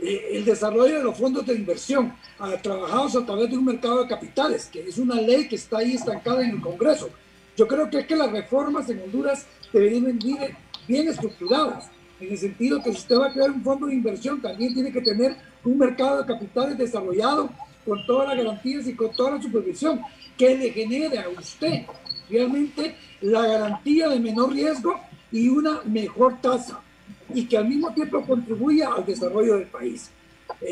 el desarrollo de los fondos de inversión trabajados a través de un mercado de capitales, que es una ley que está ahí estancada en el Congreso. Yo creo que es que las reformas en Honduras deberían venir bien estructuradas, en el sentido que si usted va a crear un fondo de inversión, también tiene que tener un mercado de capitales desarrollado con todas las garantías y con toda la supervisión que le genere a usted realmente la garantía de menor riesgo y una mejor tasa, y que al mismo tiempo contribuya al desarrollo del país.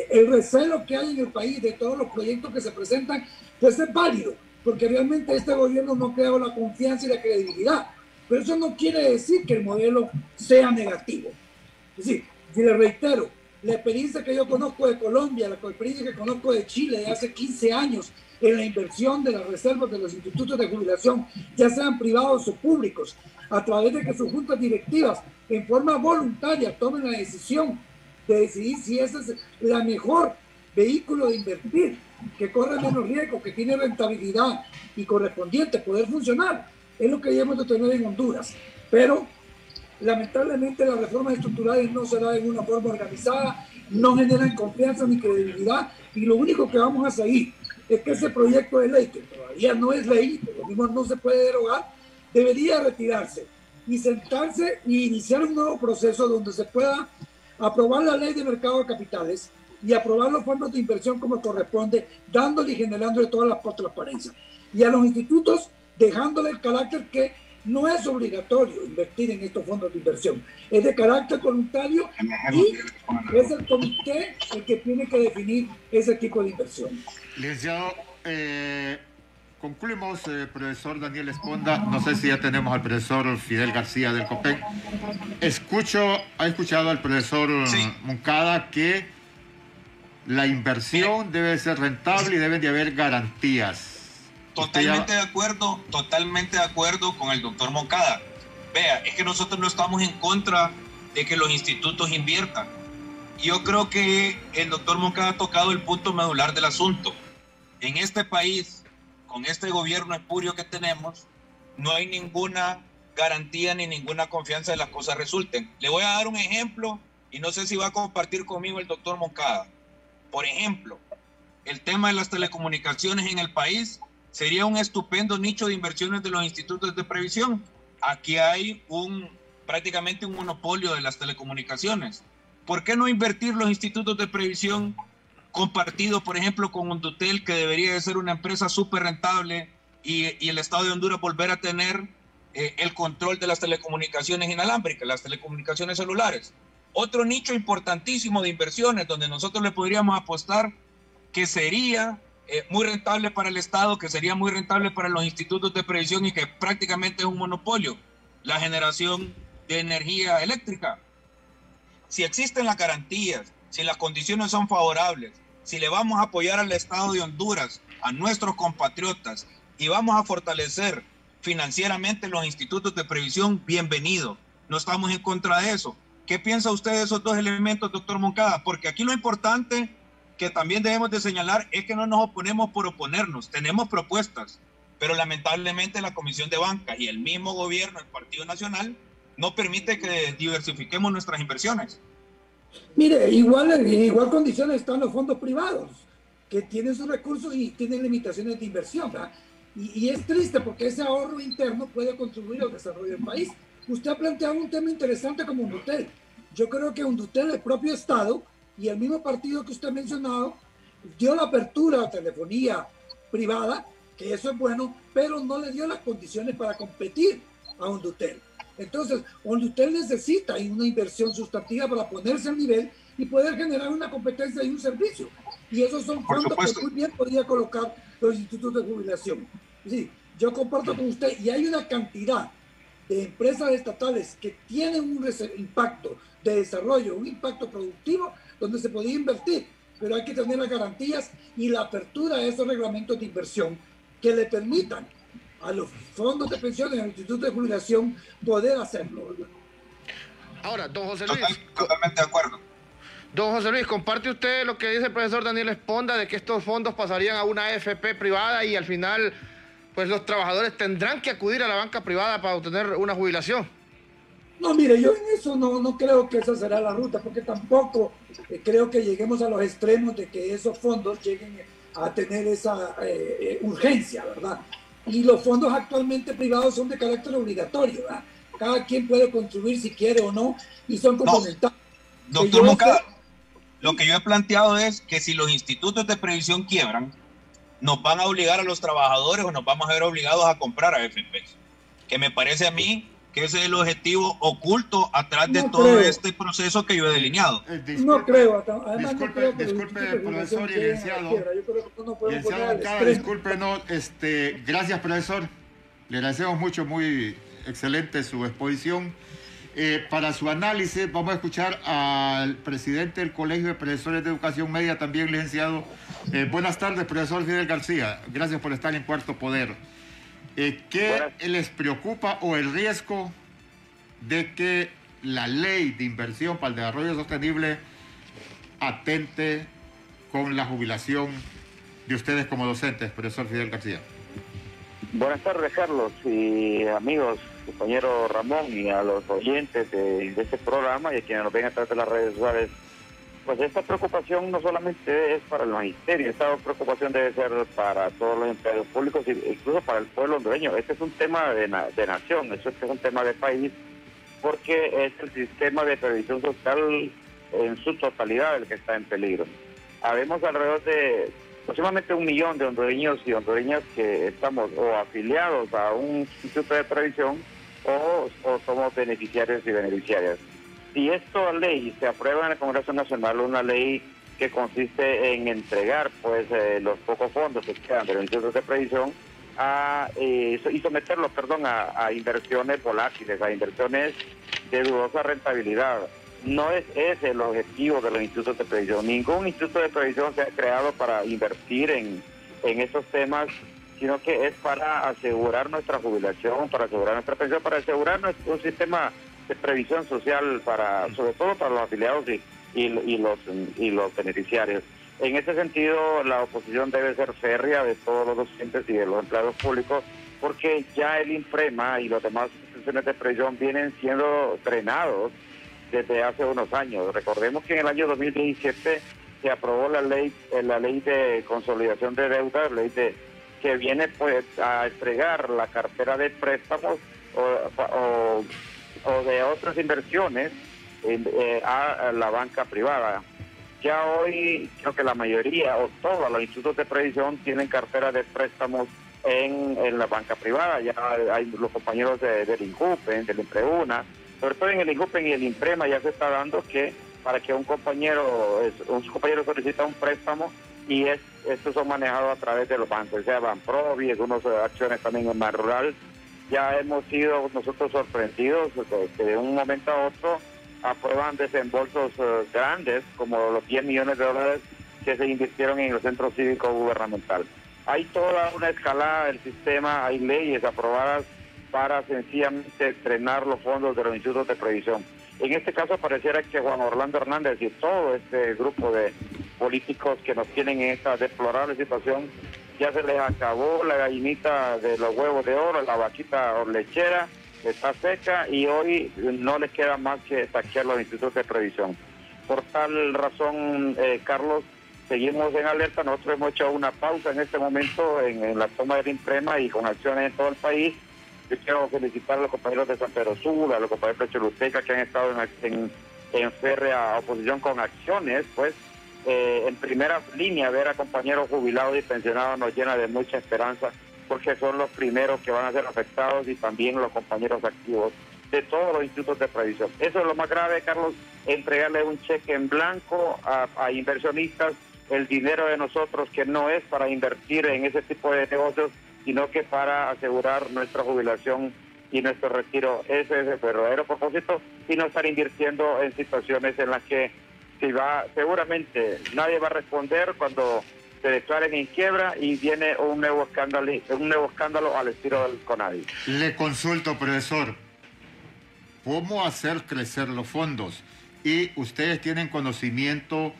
El recelo que hay en el país de todos los proyectos que se presentan, pues es válido, porque realmente este gobierno no crea la confianza y la credibilidad, pero eso no quiere decir que el modelo sea negativo. Es decir, si le reitero, la experiencia que yo conozco de Colombia, la experiencia que conozco de Chile de hace 15 años en la inversión de las reservas de los institutos de jubilación, ya sean privados o públicos, a través de que sus juntas directivas en forma voluntaria tomen la decisión de decidir si ese es el mejor vehículo de invertir, que corre menos riesgo, que tiene rentabilidad y correspondiente poder funcionar, es lo que debemos de tener en Honduras. Pero lamentablemente las reformas estructurales no se dan en una forma organizada, no generan confianza ni credibilidad, y lo único que vamos a seguir es que ese proyecto de ley, que todavía no es ley, por lo mismo no se puede derogar, debería retirarse y sentarse y iniciar un nuevo proceso donde se pueda aprobar la ley de mercado de capitales y aprobar los fondos de inversión como corresponde, dándole y generándole toda la transparencia. Y a los institutos dejándole el carácter que no es obligatorio invertir en estos fondos de inversión, es de carácter voluntario y es el comité el que tiene que definir ese tipo de inversión. Licenciado, concluimos, profesor Daniel Esponda. No sé si ya tenemos al profesor Fidel García del COPEN. Ha escuchado al profesor Moncada que la inversión debe ser rentable y deben de haber garantías. Totalmente de acuerdo con el doctor Moncada. Vea, es que nosotros no estamos en contra de que los institutos inviertan. Yo creo que el doctor Moncada ha tocado el punto medular del asunto. En este país, con este gobierno espurio que tenemos, no hay ninguna garantía ni ninguna confianza de que las cosas resulten. Le voy a dar un ejemplo y no sé si va a compartir conmigo el doctor Moncada. Por ejemplo, el tema de las telecomunicaciones en el país sería un estupendo nicho de inversiones de los institutos de previsión. Aquí hay prácticamente un monopolio de las telecomunicaciones. ¿Por qué no invertir los institutos de previsión compartidos, por ejemplo, con Hondutel, que debería de ser una empresa súper rentable, y el Estado de Honduras volver a tener el control de las telecomunicaciones inalámbricas, las telecomunicaciones celulares? Otro nicho importantísimo de inversiones donde nosotros le podríamos apostar, que sería muy rentable para el Estado, que sería muy rentable para los institutos de previsión y que prácticamente es un monopolio: la generación de energía eléctrica. si existen las garantías, si las condiciones son favorables, si le vamos a apoyar al Estado de Honduras, a nuestros compatriotas, y vamos a fortalecer financieramente los institutos de previsión, bienvenido. No estamos en contra de eso. ¿Qué piensa usted de esos dos elementos, doctor Moncada? Porque aquí lo importante que también debemos de señalar es que no nos oponemos por oponernos. Tenemos propuestas, pero lamentablemente la Comisión de Banca y el mismo gobierno, el Partido Nacional, no permite que diversifiquemos nuestras inversiones. Mire, en igual condiciones están los fondos privados, que tienen sus recursos y tienen limitaciones de inversión, ¿verdad? Y es triste porque ese ahorro interno puede contribuir al desarrollo del país. Usted ha planteado un tema interesante como Undutel. Yo creo que Undutel, el propio Estado y el mismo partido que usted ha mencionado, dio la apertura a telefonía privada, que eso es bueno, pero no le dio las condiciones para competir a Undutel. Entonces, Undutel necesita una inversión sustantiva para ponerse al nivel y poder generar una competencia y un servicio. Y esos son fondos que muy bien podría colocar los institutos de jubilación. Sí, yo comparto con usted, y hay una cantidad de empresas estatales que tienen un impacto de desarrollo, un impacto productivo, donde se podría invertir, pero hay que tener las garantías y la apertura de esos reglamentos de inversión que le permitan a los fondos de pensiones y a los institutos de jubilación poder hacerlo, ¿verdad? Ahora, don José Luis. Totalmente de acuerdo. Don José Luis, ¿comparte usted lo que dice el profesor Daniel Esponda de que estos fondos pasarían a una AFP privada y al final pues los trabajadores tendrán que acudir a la banca privada para obtener una jubilación? No, mire, yo en eso no creo que esa será la ruta, porque tampoco creo que lleguemos a los extremos de que esos fondos lleguen a tener esa urgencia, ¿verdad? Y los fondos actualmente privados son de carácter obligatorio, ¿verdad? Cada quien puede contribuir si quiere o no, y son complementarios. No, doctor Moncada, lo que yo he planteado es que si los institutos de previsión quiebran, nos van a obligar a los trabajadores o nos vamos a ver obligados a comprar AFPs. Que me parece a mí que ese es el objetivo oculto atrás de todo este proceso que yo he delineado. No creo. Además, disculpe, profesor y licenciado. Licenciado Moncada, discúlpenos. Gracias, profesor. Le agradecemos mucho, muy excelente su exposición. Para su análisis vamos a escuchar al presidente del Colegio de Profesores de Educación Media, también licenciado. Buenas tardes, profesor Fidel García. Gracias por estar en Cuarto Poder. ¿Qué les preocupa o el riesgo de que la ley de inversión para el desarrollo sostenible atente con la jubilación de ustedes como docentes, profesor Fidel García? Buenas tardes, Carlos y amigos, compañero Ramón, y a los oyentes de este programa y a quienes nos ven a través de las redes sociales. Pues esta preocupación no solamente es para el magisterio, esta preocupación debe ser para todos los empleados públicos e incluso para el pueblo hondureño. Este es un tema de nación, eso es un tema de país, porque es el sistema de previsión social en su totalidad el que está en peligro. Habemos alrededor de aproximadamente 1 millón de hondureños y hondureñas que estamos o afiliados a un instituto de previsión o somos beneficiarios y beneficiarias. Si esta ley se aprueba en el Congreso Nacional, una ley que consiste en entregar pues los pocos fondos que quedan de los institutos de previsión y someterlos, a inversiones volátiles, a inversiones de dudosa rentabilidad. No es ese el objetivo de los institutos de previsión. Ningún instituto de previsión se ha creado para invertir en esos temas, sino que es para asegurar nuestra jubilación, para asegurar nuestra pensión, para asegurar un sistema de previsión social sobre todo para los afiliados y los beneficiarios. En ese sentido, la oposición debe ser férrea de todos los docentes y de los empleados públicos, porque ya el INPREMA y las demás instituciones de previsión vienen siendo drenados desde hace unos años. Recordemos que en el año 2017 se aprobó la ley de consolidación de deuda, que viene pues a entregar la cartera de préstamos o de otras inversiones a la banca privada. Ya hoy creo que la mayoría o todos los institutos de previsión tienen cartera de préstamos en la banca privada. Ya hay los compañeros del INJUPEN, del INPREUNA, sobre todo en el INJUPEN y el INPREMA ya se está dando que para que un compañero solicita un préstamo y estos son manejados a través de los bancos, sea Banprovi, algunas acciones también en Ban Rural. Ya hemos sido nosotros sorprendidos que de un momento a otro aprueban desembolsos grandes, como los 10 millones de dólares que se invirtieron en el centro cívico gubernamental. Hay toda una escalada del sistema, hay leyes aprobadas para sencillamente drenar los fondos de los institutos de previsión. En este caso pareciera que Juan Orlando Hernández y todo este grupo de políticos que nos tienen en esta deplorable situación, ya se les acabó la gallinita de los huevos de oro, la vaquita lechera, está seca y hoy no les queda más que saquear los institutos de previsión. Por tal razón, Carlos, seguimos en alerta. Nosotros hemos hecho una pausa en este momento en la toma del INPREMA y con acciones en todo el país. Yo quiero felicitar a los compañeros de San Pedro Sula, a los compañeros de Choluteca que han estado en férrea oposición con acciones, pues en primera línea ver a compañeros jubilados y pensionados nos llena de mucha esperanza, porque son los primeros que van a ser afectados y también los compañeros activos de todos los institutos de previsión. Eso es lo más grave, Carlos, entregarle un cheque en blanco a inversionistas, el dinero de nosotros que no es para invertir en ese tipo de negocios, sino que para asegurar nuestra jubilación y nuestro retiro. Ese es el verdadero propósito, y no estar invirtiendo en situaciones en las que seguramente nadie va a responder cuando se declaren en quiebra y viene un nuevo escándalo al estilo del CONADI. Le consulto, profesor, ¿cómo hacer crecer los fondos? Y ustedes tienen conocimiento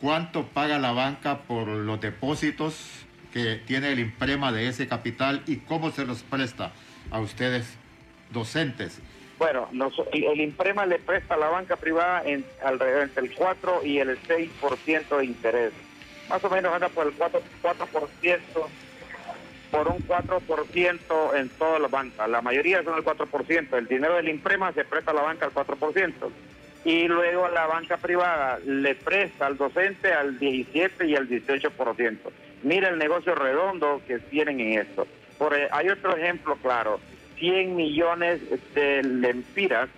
cuánto paga la banca por los depósitos que tiene el INPREMA de ese capital y cómo se los presta a ustedes docentes. Bueno, el INPREMA le presta a la banca privada alrededor entre el 4 y el 6% de interés. Más o menos anda por el 4%, por un 4% en todas las bancas. La mayoría son el 4%. El dinero del INPREMA se presta a la banca al 4%. Y luego la banca privada le presta al docente al 17 y al 18%. Mira el negocio redondo que tienen en esto. Hay otro ejemplo claro. 100 millones de lempiras,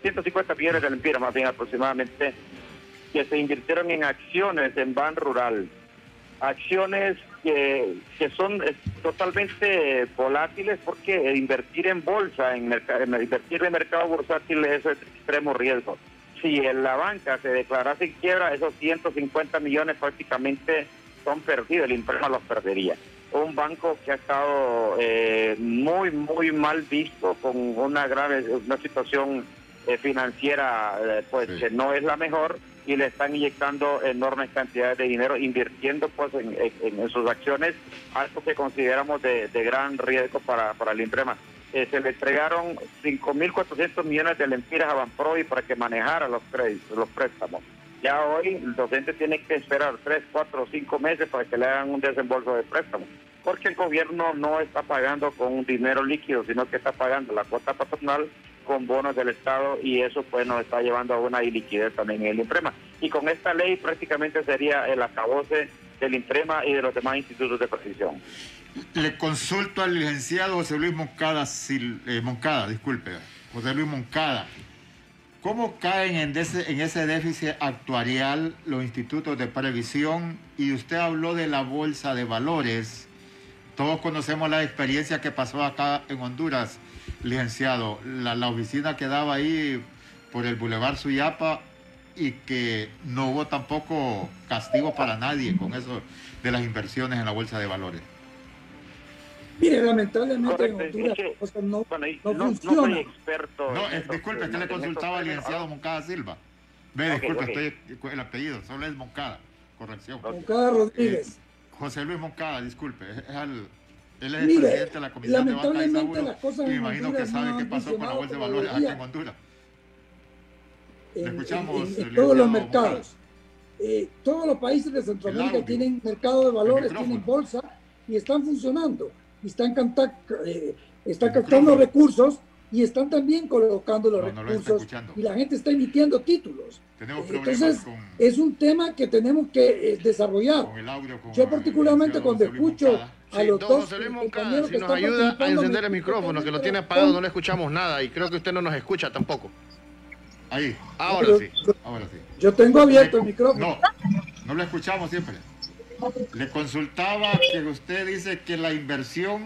150 millones de lempiras más bien aproximadamente, que se invirtieron en acciones en Ban Rural. Acciones que son totalmente volátiles, porque invertir en bolsa, invertir en mercado bursátil, eso es extremo riesgo. Si en la banca se declarase en quiebra, esos 150 millones prácticamente son perdidos, el INPREMA los perdería. Un banco que ha estado muy, muy mal visto, con una situación financiera que no es la mejor, y le están inyectando enormes cantidades de dinero, invirtiendo pues en sus acciones, algo que consideramos de gran riesgo para el INPREMA. Se le entregaron 5.400 millones de lempiras a Banprovi para que manejara los préstamos. Ya hoy el docente tiene que esperar 3, 4, 5 meses para que le hagan un desembolso de préstamo, porque el gobierno no está pagando con un dinero líquido, sino que está pagando la cuota patronal con bonos del Estado, y eso pues nos está llevando a una iliquidez también en el INPREMA. Y con esta ley prácticamente sería el acabose del INPREMA y de los demás institutos de previsión. Le consulto al licenciado José Luis Moncada, José Luis Moncada. ¿Cómo caen en ese déficit actuarial los institutos de previsión? Y usted habló de la bolsa de valores. Todos conocemos la experiencia que pasó acá en Honduras, licenciado. La oficina quedaba ahí por el Boulevard Suyapa, y que no hubo tampoco castigo para nadie con eso de las inversiones en la bolsa de valores. Mire, lamentablemente en Honduras no funciona. No soy experto. Disculpe, que le consultaba al licenciado Moncada Silva. Disculpe, estoy con el apellido, solo es Moncada, corrección. Moncada Rodríguez. José Luis Moncada, disculpe, él es el presidente de la Comisión de Banca y Seguro, y me imagino que sabe qué pasó con la bolsa de valores aquí en Honduras. Le escuchamos. En todos los mercados. Todos los países de Centroamérica tienen mercado de valores, tienen bolsa, y están funcionando. Y están captando recursos, y están también colocando los recursos, y la gente está emitiendo títulos. Entonces, es un tema que tenemos que desarrollar. Yo particularmente cuando escucho a los dos compañeros que nos ayuda a encender el micrófono, que lo tiene apagado, no le escuchamos nada, y creo que usted no nos escucha tampoco. Ahí. Ahora sí. Yo tengo abierto el micrófono. No lo escuchamos siempre. Le consultaba que usted dice que la inversión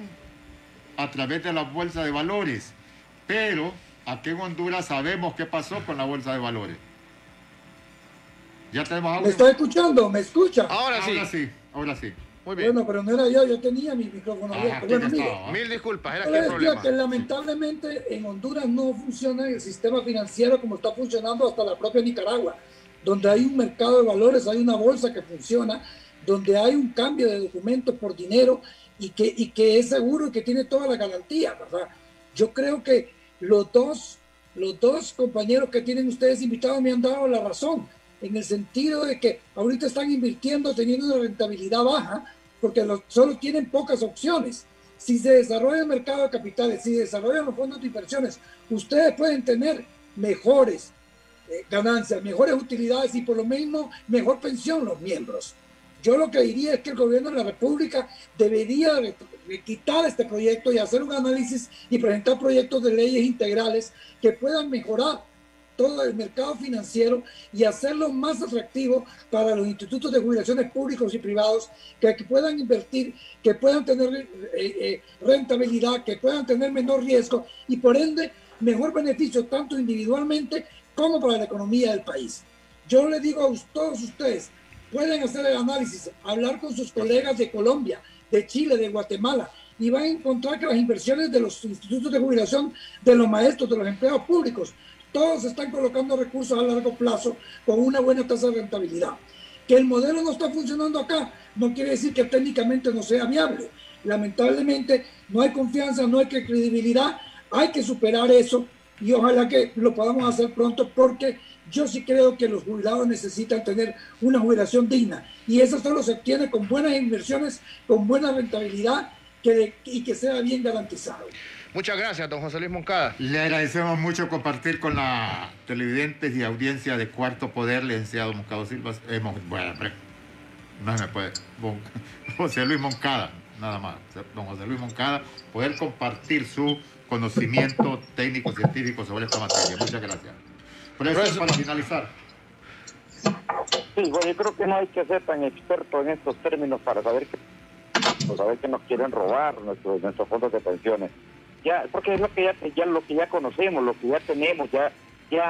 a través de la bolsa de valores, pero aquí en Honduras sabemos qué pasó con la bolsa de valores. Ya tenemos audio. ¿Me está escuchando? ¿Me escucha? Ahora sí. Ahora sí. Muy bien. Bueno, pero no era yo tenía mi micrófono abierto. Bueno, mire, Mil disculpas, era yo aquí le el decía problema. que lamentablemente en Honduras no funciona el sistema financiero como está funcionando hasta la propia Nicaragua, donde hay un mercado de valores, hay una bolsa que funciona, donde hay un cambio de documentos por dinero y que es seguro y que tiene toda la garantía, ¿verdad? Yo creo que los dos compañeros que tienen ustedes invitados me han dado la razón, en el sentido de que ahorita están invirtiendo teniendo una rentabilidad baja, porque solo tienen pocas opciones. Si se desarrolla el mercado de capitales, si desarrollan los fondos de inversiones, ustedes pueden tener mejores ganancias, mejores utilidades y por lo menos mejor pensión los miembros. Yo lo que diría es que el gobierno de la República debería quitar este proyecto y hacer un análisis y presentar proyectos de leyes integrales que puedan mejorar todo el mercado financiero y hacerlo más atractivo para los institutos de jubilaciones públicos y privados que puedan invertir, que puedan tener rentabilidad, que puedan tener menor riesgo y por ende mejor beneficio tanto individualmente como para la economía del país. Yo les digo a todos ustedes, pueden hacer el análisis, hablar con sus colegas de Colombia, de Chile, de Guatemala y van a encontrar que las inversiones de los institutos de jubilación, de los maestros, de los empleados públicos, todos están colocando recursos a largo plazo con una buena tasa de rentabilidad. Que el modelo no está funcionando acá no quiere decir que técnicamente no sea viable. Lamentablemente no hay confianza, no hay credibilidad, hay que superar eso y ojalá que lo podamos hacer pronto porque yo sí creo que los jubilados necesitan tener una jubilación digna y eso solo se obtiene con buenas inversiones, con buena rentabilidad y que sea bien garantizado. Muchas gracias, don José Luis Moncada. Le agradecemos mucho compartir con la televidentes y audiencia de Cuarto Poder, licenciado Moncada Silva. Bueno, no se me puede. José Luis Moncada, nada más. Don José Luis Moncada, poder compartir su conocimiento técnico, científico sobre esta materia. Muchas gracias. Por eso, para finalizar. Sí, bueno, yo creo que no hay que ser tan experto en estos términos para saber que nos quieren robar nuestros fondos de pensiones. Ya, porque es lo que ya conocemos, lo que ya tenemos, ya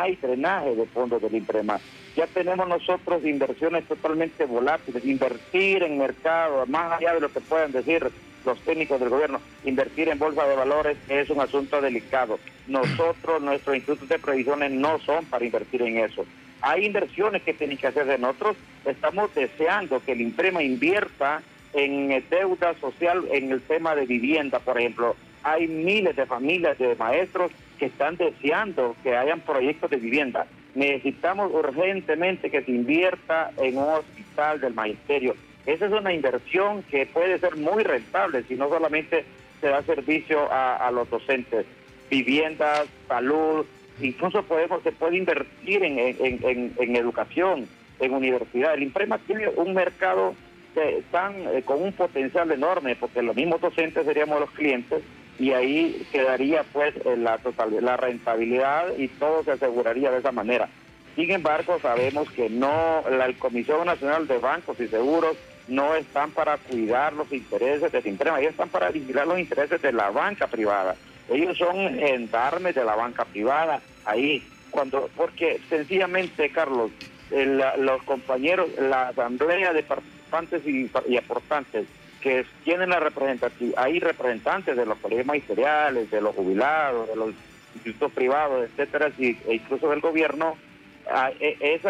hay drenaje de fondos del INPREMA, ya tenemos nosotros inversiones totalmente volátiles, invertir en mercado, más allá de lo que puedan decir los técnicos del gobierno, invertir en bolsa de valores es un asunto delicado. Nosotros, nuestros institutos de previsiones no son para invertir en eso. Hay inversiones que tienen que hacer de nosotros, estamos deseando que el INPREMA invierta en deuda social, en el tema de vivienda, por ejemplo. Hay miles de familias de maestros que están deseando que hayan proyectos de vivienda. Necesitamos urgentemente que se invierta en un hospital del magisterio. Esa es una inversión que puede ser muy rentable si no solamente se da servicio a los docentes. Viviendas, salud, incluso se puede invertir en educación, en universidad. El INPREMA tiene un mercado con un potencial enorme, porque los mismos docentes seríamos los clientes y ahí quedaría pues la rentabilidad y todo se aseguraría de esa manera. Sin embargo, sabemos que la Comisión Nacional de Bancos y Seguros no están para cuidar los intereses del INPREMA, ellos están para vigilar los intereses de la banca privada. Ellos son gendarmes de la banca privada ahí, porque sencillamente, Carlos, los compañeros, la asamblea de participantes y aportantes que tienen la representación, hay representantes de los colegios magisteriales, de los jubilados, de los institutos privados, etcétera, e incluso del gobierno,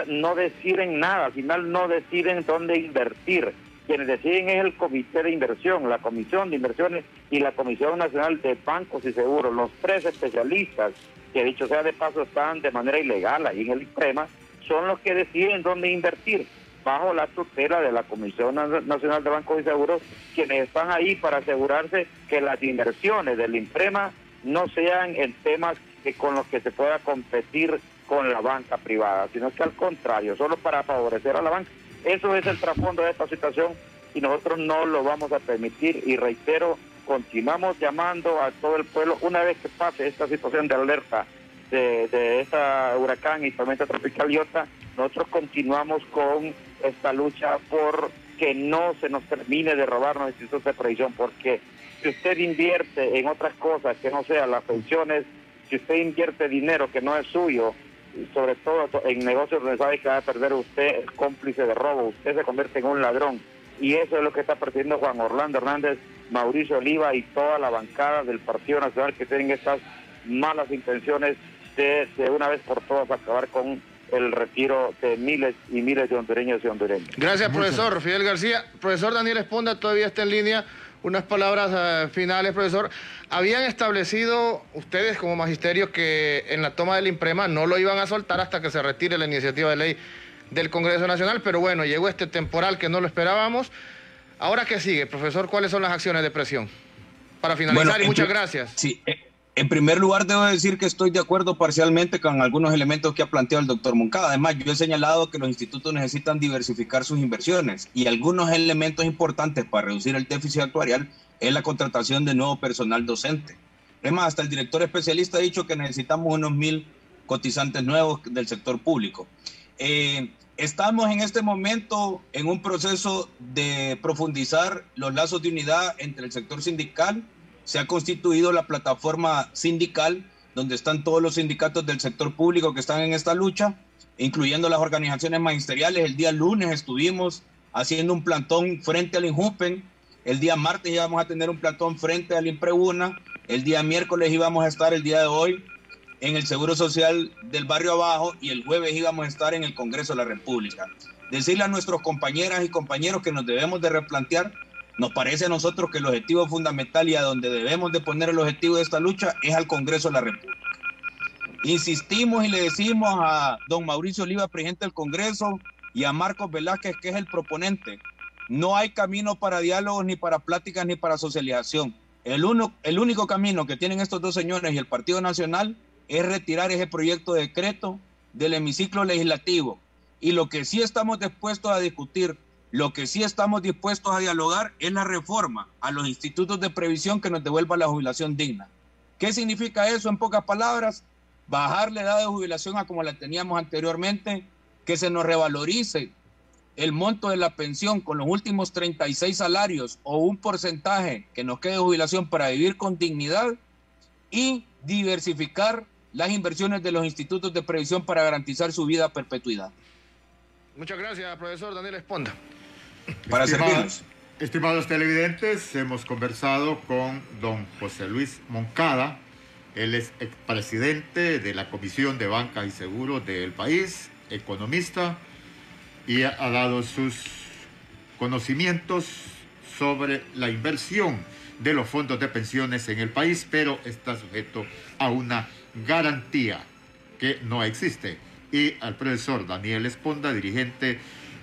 no deciden nada, al final no deciden dónde invertir. Quienes deciden es el Comité de Inversión, la Comisión de Inversiones y la Comisión Nacional de Bancos y Seguros, los tres especialistas, que dicho sea de paso están de manera ilegal ahí en el INPREMA, son los que deciden dónde invertir, bajo la tutela de la Comisión Nacional de Bancos y Seguros, quienes están ahí para asegurarse que las inversiones del INPREMA no sean en temas con los que se pueda competir con la banca privada, sino que al contrario, solo para favorecer a la banca. Eso es el trasfondo de esta situación y nosotros no lo vamos a permitir y reitero, continuamos llamando a todo el pueblo una vez que pase esta situación de alerta de esta huracán y tormenta tropical Iota, nosotros continuamos con esta lucha por que no se nos termine de robar los institutos de previsión, porque si usted invierte en otras cosas que no sean las pensiones, si usted invierte dinero que no es suyo, sobre todo en negocios donde sabe que va a perder, usted es cómplice de robo, usted se convierte en un ladrón. Y eso es lo que está persiguiendo Juan Orlando Hernández, Mauricio Oliva y toda la bancada del Partido Nacional, que tienen estas malas intenciones de una vez por todas acabar con el retiro de miles y miles de hondureños y hondureños. Gracias, profesor Fidel García. Profesor Daniel Esponda todavía está en línea. Unas palabras finales, profesor. Habían establecido ustedes como magisterio que en la toma del INPREMA no lo iban a soltar hasta que se retire la iniciativa de ley del Congreso Nacional, pero bueno, llegó este temporal que no lo esperábamos. Ahora, ¿qué sigue, profesor? ¿Cuáles son las acciones de presión? Para finalizar, bueno, y muchas gracias. Sí, en primer lugar debo decir que estoy de acuerdo parcialmente con algunos elementos que ha planteado el doctor Moncada. Además, yo he señalado que los institutos necesitan diversificar sus inversiones y algunos elementos importantes para reducir el déficit actuarial es la contratación de nuevo personal docente. Es más, hasta el director especialista ha dicho que necesitamos unos 1,000 cotizantes nuevos del sector público. Estamos en este momento en un proceso de profundizar los lazos de unidad entre el sector sindical. Se ha constituido la plataforma sindical, donde están todos los sindicatos del sector público que están en esta lucha, incluyendo las organizaciones magisteriales. El día lunes estuvimos haciendo un plantón frente al INJUPEN. El día martes íbamos a tener un plantón frente al INPREUNA. El día miércoles íbamos a estar, el día de hoy, en el Seguro Social del Barrio Abajo, y el jueves íbamos a estar en el Congreso de la República. Decirle a nuestros compañeras y compañeros que nos debemos de replantear. Nos parece a nosotros que el objetivo fundamental y a donde debemos de poner el objetivo de esta lucha es al Congreso de la República. Insistimos y le decimos a don Mauricio Oliva, presidente del Congreso, y a Marcos Velázquez, que es el proponente, no hay camino para diálogos, ni para pláticas, ni para socialización. El único camino que tienen estos dos señores y el Partido Nacional es retirar ese proyecto de decreto del hemiciclo legislativo. Y lo que sí estamos dispuestos a discutir, lo que sí estamos dispuestos a dialogar es la reforma a los institutos de previsión que nos devuelva la jubilación digna. ¿Qué significa eso en pocas palabras? Bajar la edad de jubilación a como la teníamos anteriormente, que se nos revalorice el monto de la pensión con los últimos 36 salarios o un porcentaje que nos quede de jubilación para vivir con dignidad, y diversificar las inversiones de los institutos de previsión para garantizar su vida a perpetuidad. Muchas gracias, profesor Daniel Esponda. Para servirnos. Estimados televidentes, hemos conversado con don José Luis Moncada. Él es expresidente de la Comisión de Banca y Seguros del país, economista, y ha dado sus conocimientos sobre la inversión de los fondos de pensiones en el país, pero está sujeto a una garantía que no existe. Y al profesor Daniel Esponda, dirigente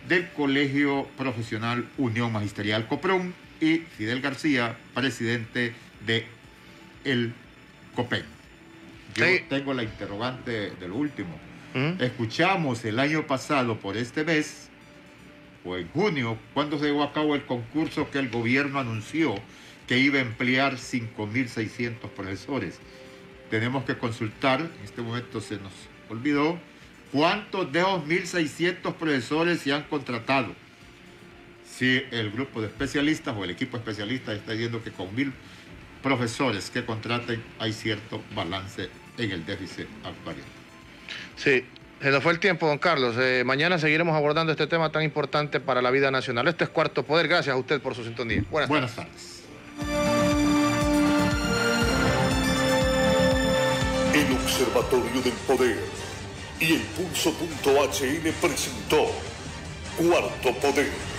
del Colegio Profesional Unión Magisterial Coprón, y Fidel García, presidente de el COPEN. Yo tengo la interrogante de lo último. Escuchamos el año pasado por este mes, o en junio, cuando se llevó a cabo el concurso que el gobierno anunció que iba a emplear 5.600 profesores. Tenemos que consultar, en este momento se nos olvidó, cuántos de esos 1.600 profesores se han contratado. Si el grupo de especialistas o el equipo especialista está diciendo que con 1.000 profesores que contraten hay cierto balance en el déficit actuarial. Sí, se nos fue el tiempo, don Carlos. Mañana seguiremos abordando este tema tan importante para la vida nacional. Este es Cuarto Poder. Gracias a usted por su sintonía. Buenas tardes. El Observatorio del Poder y el Pulso.hn presentó Cuarto Poder.